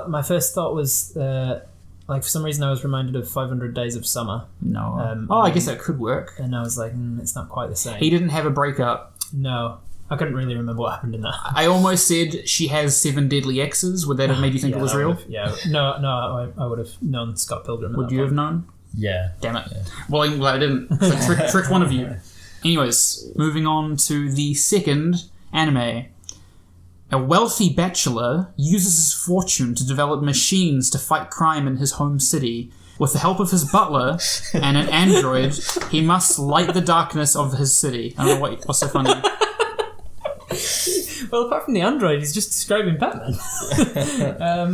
B: My first thought was, for some reason I was reminded of 500 Days of Summer.
A: No. I guess that could work.
B: And I was like, it's not quite the same.
A: He didn't have a breakup.
B: No. I couldn't really remember what happened in that.
A: I almost said she has 7 deadly exes. Would that have made you think it was real?
B: No, I would have known Scott Pilgrim.
A: Would you have known?
C: Yeah.
A: Damn it.
C: Yeah.
A: Well, I'm glad I didn't. So tricked one of you. Anyways, moving on to the second anime. A wealthy bachelor uses his fortune to develop machines to fight crime in his home city. With the help of his butler and an android, he must light the darkness of his city. I don't know what's so funny.
B: Well, apart from the android, he's just describing Batman.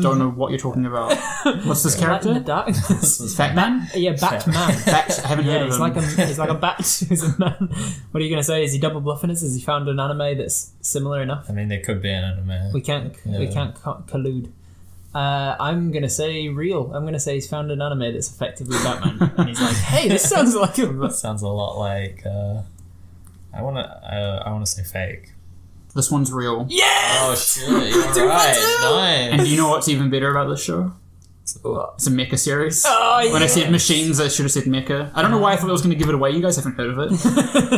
A: Don't know what you're talking about. What's this character?
B: Light in the darkness.
A: Fat Man?
B: Yeah, Batman.
A: I haven't heard of him.
B: He's like a bat who's a man. What are you going to say? Is he double bluffing us? Has he found an anime that's similar enough?
C: I mean, there could be an anime.
B: We can't collude. I'm going to say real. I'm going to say he's found an anime that's effectively Batman. And he's like, hey, this sounds like him.
C: That sounds a lot like... I want to say fake.
A: This one's real.
B: Yes!
C: Oh shit, you're right. Nice.
A: And do you know what's even better about this show? It's a mecha series.
B: Oh,
A: when I said machines, I should have said mecha. I don't know why I thought I was going to give it away. You guys haven't heard of it.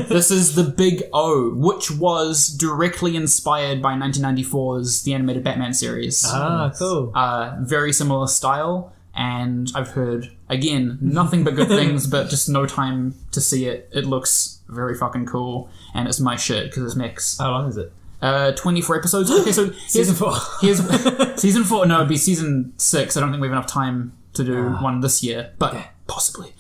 A: This is The Big O, which was directly inspired by 1994's The Animated Batman series.
B: Ah, cool.
A: Very similar style, and I've heard, again, nothing but good things, but just no time to see it. It looks very fucking cool, and it's my shit, because it's mechs.
B: How long is it?
A: 24 episodes. Okay, so
B: Season 4.
A: Season 4. No, it'd be season 6. I don't think we have enough time to do one this year, but possibly.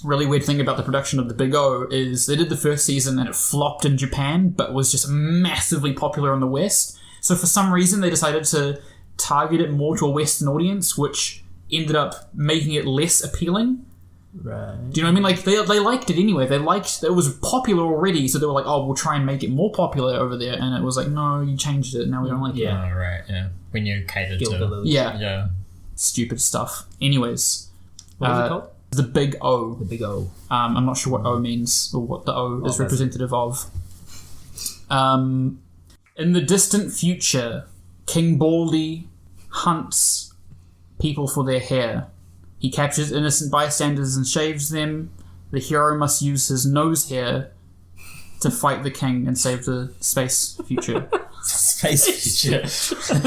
A: Really weird thing about the production of The Big O is they did the first season and it flopped in Japan, but was just massively popular in the West. So for some reason they decided to target it more to a Western audience, which ended up making it less appealing.
B: Right.
A: Do you know what I mean? Like, they liked it anyway. They liked... It was popular already, so they were like, oh, we'll try and make it more popular over there. And it was like, no, you changed it. Now we don't like it.
C: Yeah, right, yeah. When you catered to...
A: Yeah. Stupid stuff. Anyways.
B: What is it called?
A: The Big O.
B: The Big O.
A: I'm not sure what O means, or what the O is representative of. In the distant future, King Baldy hunts people for their hair. He captures innocent bystanders and shaves them. The hero must use his nose hair to fight the king and save the space future.
C: Space future.
B: Space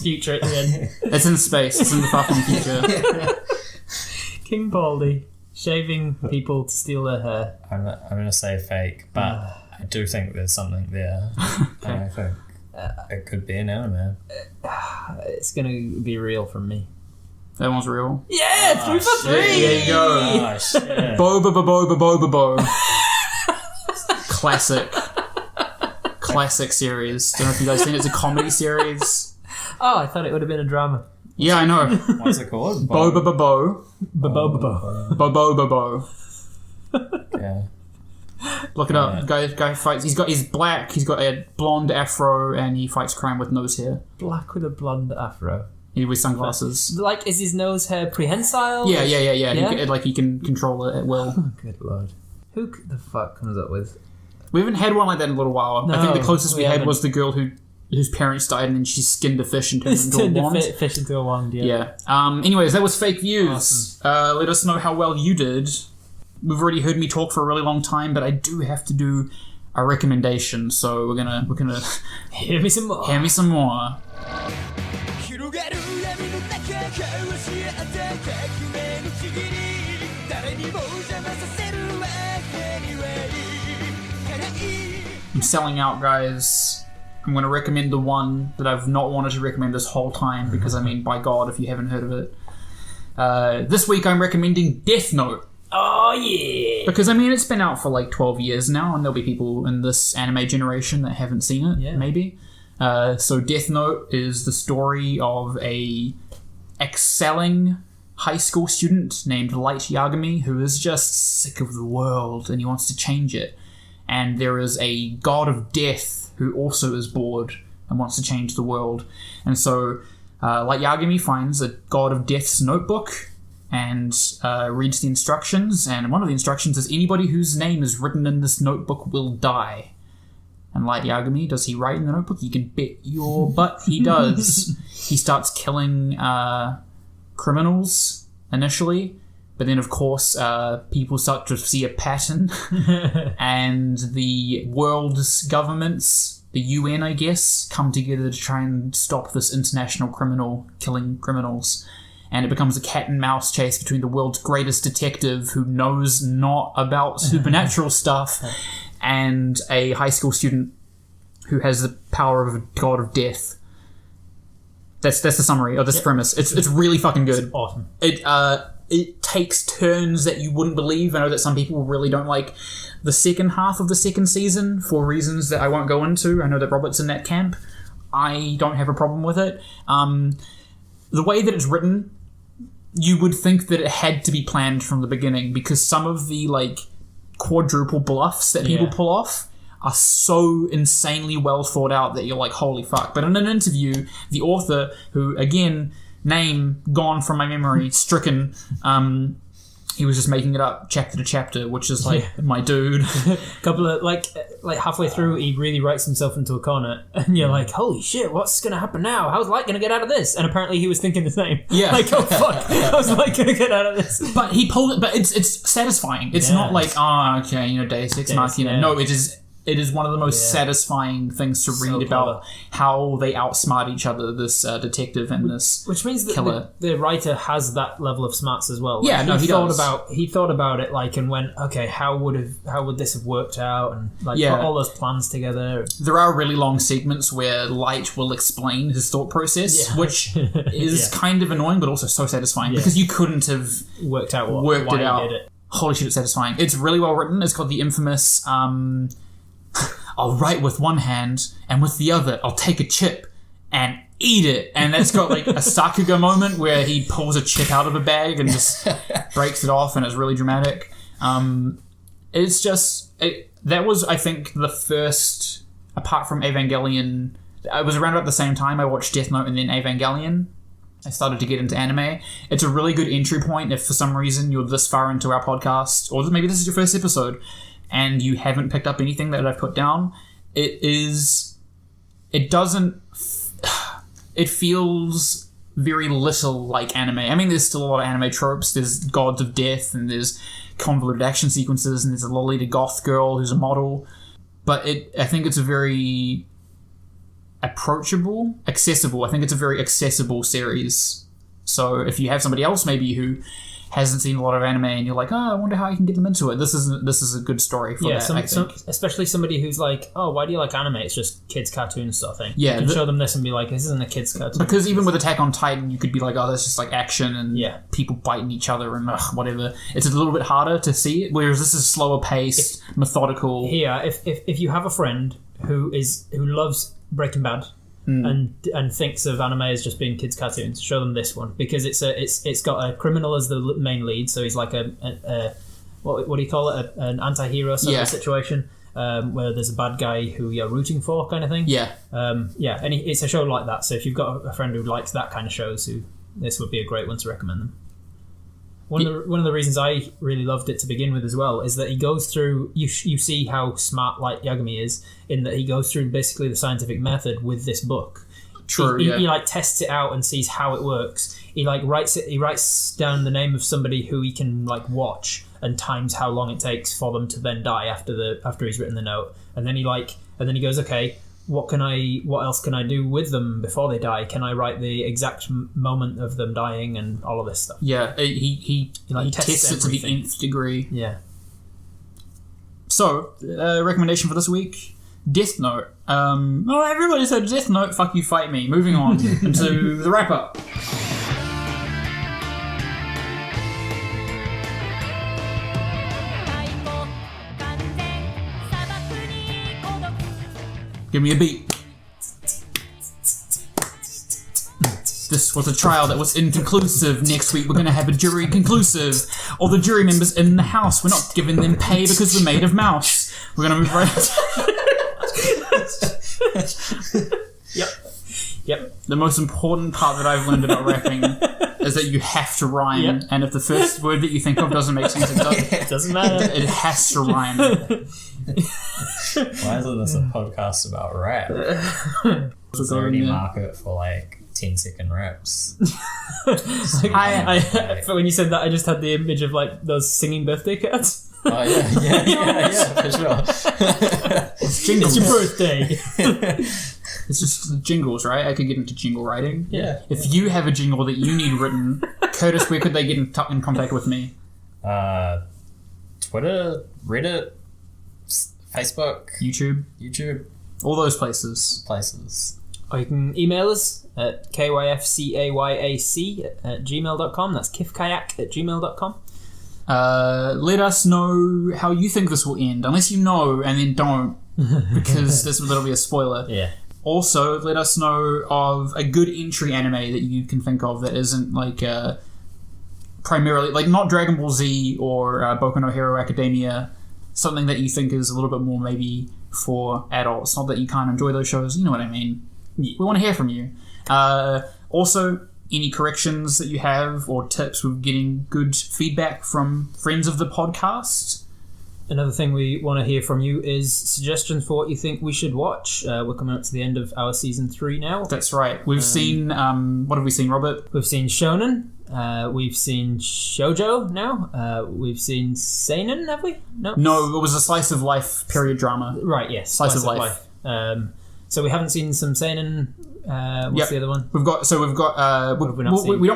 B: future at the end.
A: It's in space. It's in the fucking future.
B: King Baldy shaving people to steal their hair.
C: I'm going to say fake, but I do think there's something there.
A: Okay.
C: And I think it could be an anime.
B: It's going to be real from me.
A: That one's real.
B: Yeah, 3 for 3.
A: There you go.
C: Oh, shit.
A: Bo. Classic series. Don't know if you guys seen it. It's a comedy series.
B: Oh, I thought it would have been a drama.
A: Yeah, I know.
C: What's it called?
A: Bo.
C: Yeah.
A: Look it up. Guy fights. He's black. He's got a blonde afro, and he fights crime with nose hair.
B: Black with a blonde afro.
A: He wears sunglasses.
B: Like, is his nose hair prehensile?
A: Yeah.
B: Yeah?
A: He can control it at will.
B: Oh, good lord. Who the fuck comes up with...
A: We haven't had one like that in a little while.
B: No,
A: I think the closest we had
B: haven't.
A: was the girl whose parents died and then she skinned a fish and turned it into a wand.
B: Fish into a wand, yeah.
A: Yeah. Anyways, that was fake views.
B: Awesome.
A: Let us know how well you did. we've already heard me talk for a really long time, but I do have to do a recommendation, so we're gonna
B: hear me some more.
A: Hear me some more. I'm selling out, guys. I'm going to recommend the one that I've not wanted to recommend this whole time, because, I mean, by God, if you haven't heard of it. This week I'm recommending Death Note.
B: Oh, yeah.
A: Because, I mean, it's been out for like 12 years now, and there'll be people in this anime generation that haven't seen it, maybe. So Death Note is the story of a excelling high school student named Light Yagami who is just sick of the world and he wants to change it. And there is a god of death who also is bored and wants to change the world. And so Light Yagami finds a god of death's notebook and reads the instructions. And one of the instructions is anybody whose name is written in this notebook will die. And Light Yagami, does he write in the notebook? You can bet your butt he does. He starts killing criminals initially. But then, of course, people start to see a pattern, and the world's governments, the UN, I guess, come together to try and stop this international criminal killing criminals. And it becomes a cat and mouse chase between the world's greatest detective, who knows not about supernatural stuff, and a high school student who has the power of a god of death. That's the summary of this premise. It's really fucking good.
B: It's awesome.
A: It takes turns that you wouldn't believe. I know that some people really don't like the second half of the second season for reasons that I won't go into. I know that Robert's in that camp. I don't have a problem with it. The way that it's written, you would think that it had to be planned from the beginning, because some of the like quadruple bluffs that people pull off are so insanely well thought out that you're like, holy fuck. But in an interview, the author, who again, name gone from my memory, stricken, he was just making it up chapter to chapter, which is like my dude.
B: Couple of like halfway through, he really writes himself into a corner, and you're like, holy shit, what's gonna happen now? How's Light gonna get out of this? And apparently he was thinking the same.
A: Yeah.
B: Like, oh fuck, how's Light gonna get out of this?
A: But he pulled it. But it's satisfying. It's not like, oh, okay, Deus Ex Machina. No, it is one of the most satisfying things to read about how they outsmart each other, this detective and this
B: which means that
A: killer.
B: The writer has that level of smarts as well.
A: Like,
B: he thought about it like, and went, okay, how would this have worked out, and like put all those plans together.
A: There are really long segments where Light will explain his thought process, which is kind of annoying but also so satisfying because you couldn't have
B: worked it out.
A: Holy shit, it's satisfying. It's really well written. It's got the infamous I'll write with one hand, and with the other, I'll take a chip and eat it. And that's got like a Sakuga moment where he pulls a chip out of a bag and just breaks it off, and it's really dramatic. It's just... that was, I think, the first, apart from Evangelion... It was around about the same time I watched Death Note and then Evangelion. I started to get into anime. It's a really good entry point if for some reason you're this far into our podcast, or maybe this is your first episode, and you haven't picked up anything that I've put down. It feels very little like anime. I mean, there's still a lot of anime tropes. There's gods of death, and there's convoluted action sequences, and there's a Lolita goth girl who's a model. But I think it's a very accessible. I think it's a very accessible series. So if you have somebody else maybe who hasn't seen a lot of anime and you're like, I wonder how I can get them into it, this is a good story for that, I think.
B: Especially somebody who's like, why do you like anime? It's just kids' cartoons sort of thing.
A: Yeah,
B: you can show them this and be like, this isn't a kids' cartoon.
A: Because even with Attack on Titan, you could be like, that's just like action and people biting each other and whatever. It's a little bit harder to see it, whereas this is slower paced, methodical.
B: Yeah, if you have a friend who loves Breaking Bad, and thinks of anime as just being kids' cartoons, show them this one, because it's got a criminal as the main lead, so he's like a what do you call it, an anti-hero sort of situation, where there's a bad guy who you're rooting for, kind of thing. And it's a show like that. So if you've got a friend who likes that kind of shows, this would be a great one to recommend them. One of the reasons I really loved it to begin with as well is that he goes through... You see how smart Light Yagami is, in that he goes through basically the scientific method with this book.
A: True,
B: he like tests it out and sees how it works he like writes it. He writes down the name of somebody who he can like watch and times how long it takes for them to then die after he's written the note. And then he goes, okay, what else can I do with them before they die? Can I write the exact moment of them dying and all of this stuff?
A: Yeah, he tests it to the nth degree.
B: Yeah.
A: So, recommendation for this week, Death Note. Everybody said Death Note, fuck you, fight me. Moving on into the wrap-up. Give me a beat. This was a trial that was inconclusive. Next week we're going to have a jury conclusive. All the jury members in the house, we're not giving them pay because we're made of mouse. We're going to move right.
B: Yep.
A: The most important part that I've learned about rapping is that you have to rhyme.
B: Yep.
A: And if the first word that you think of doesn't make sense,
B: it doesn't matter.
A: It has to rhyme.
C: Why isn't this a podcast about rap? Is there any market for like 10-second raps?
B: But when you said that, I just had the image of like those singing birthday cards.
C: Oh yeah, for sure.
A: It's jingles.
B: It's your birthday.
A: It's just jingles, right? I could get into jingle writing.
B: Yeah.
A: If you have a jingle that you need written, Curtis, where could they get in contact with me?
C: Twitter, Reddit, Facebook, YouTube,
A: all those places.
B: Or you can email us at KYFCaYAC@gmail.com. That's KYFCaYAC@gmail.com.
A: Let us know how you think this will end, unless you know and then don't, because that'll be a spoiler.
B: Yeah.
A: Also, let us know of a good entry anime that you can think of that isn't like primarily like not Dragon Ball Z or Boku no Hero Academia. Something that you think is a little bit more maybe for adults. Not that you can't enjoy those shows. You know what I mean. We want to hear from you. Also, any corrections that you have or tips with getting good feedback from friends of the podcast.
B: Another thing we want to hear from you is suggestions for what you think we should watch. We're coming up to the end of our season 3 now.
A: That's right. We've seen... what have we seen, Robert?
B: We've seen Shonen. We've seen Shoujo now. We've seen Seinen, have we? No,
A: it was a slice of life period drama.
B: Right, yes.
A: Slice of life.
B: So we haven't seen some Seinen. What's the other one?
A: We don't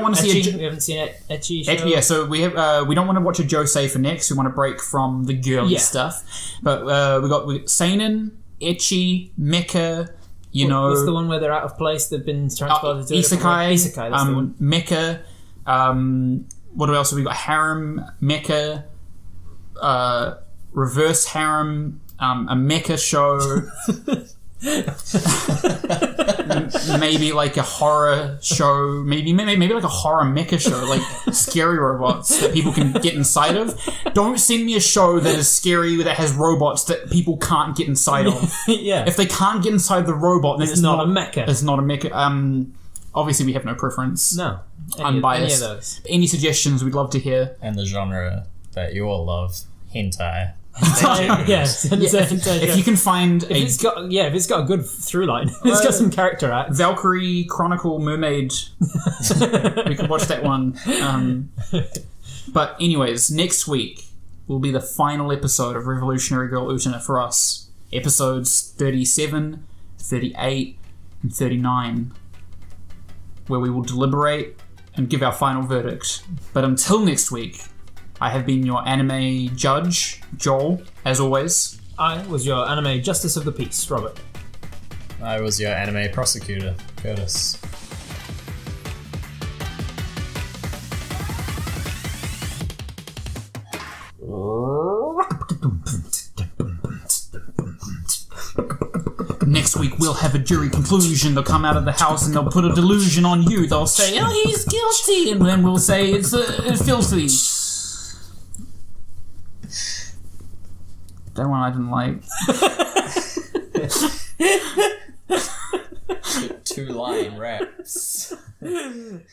A: want to see
B: we haven't seen Ecchi.
A: Yeah, so we have we don't want to watch a Josei for next. We want to break from the girly stuff. But we got Seinen, Ecchi, Mecha. What's
B: the one where they're out of place? They've been transported to
A: Isekai.
B: That's the one.
A: Mecha. What else have we got? Harem, Mecha, reverse harem, a mecha show. Maybe like a horror show, maybe like a horror mecha show, like scary robots that people can get inside of. Don't send me a show that is scary that has robots that people can't get inside of.
B: Yeah.
A: If they can't get inside the robot, then it's not
B: a mecha.
A: It's not a mecha. Obviously we have no preference.
B: No.
A: Unbiased.
B: Any of those.
A: Any suggestions we'd love to hear.
C: And the genre that you all love, hentai.
B: Yes.
A: If you can find
B: if it's got a good through line, it's got some character acts.
A: Valkyrie Chronicle Mermaid, we could watch that one. But anyways, next week will be the final episode of Revolutionary Girl Utena for us. Episodes 37, 38, and 39, where we will deliberate and give our final verdict. But until next week, I have been your anime judge, Joel, as always.
B: I was your anime justice of the peace, Robert.
C: I was your anime prosecutor, Curtis.
A: Next week we'll have a jury conclusion. They'll come out of the house and they'll put a delusion on you. They'll say, "Oh, he's guilty," and then we'll say it's filthy. That one I didn't like.
C: 2-line raps.
B: Brilliant.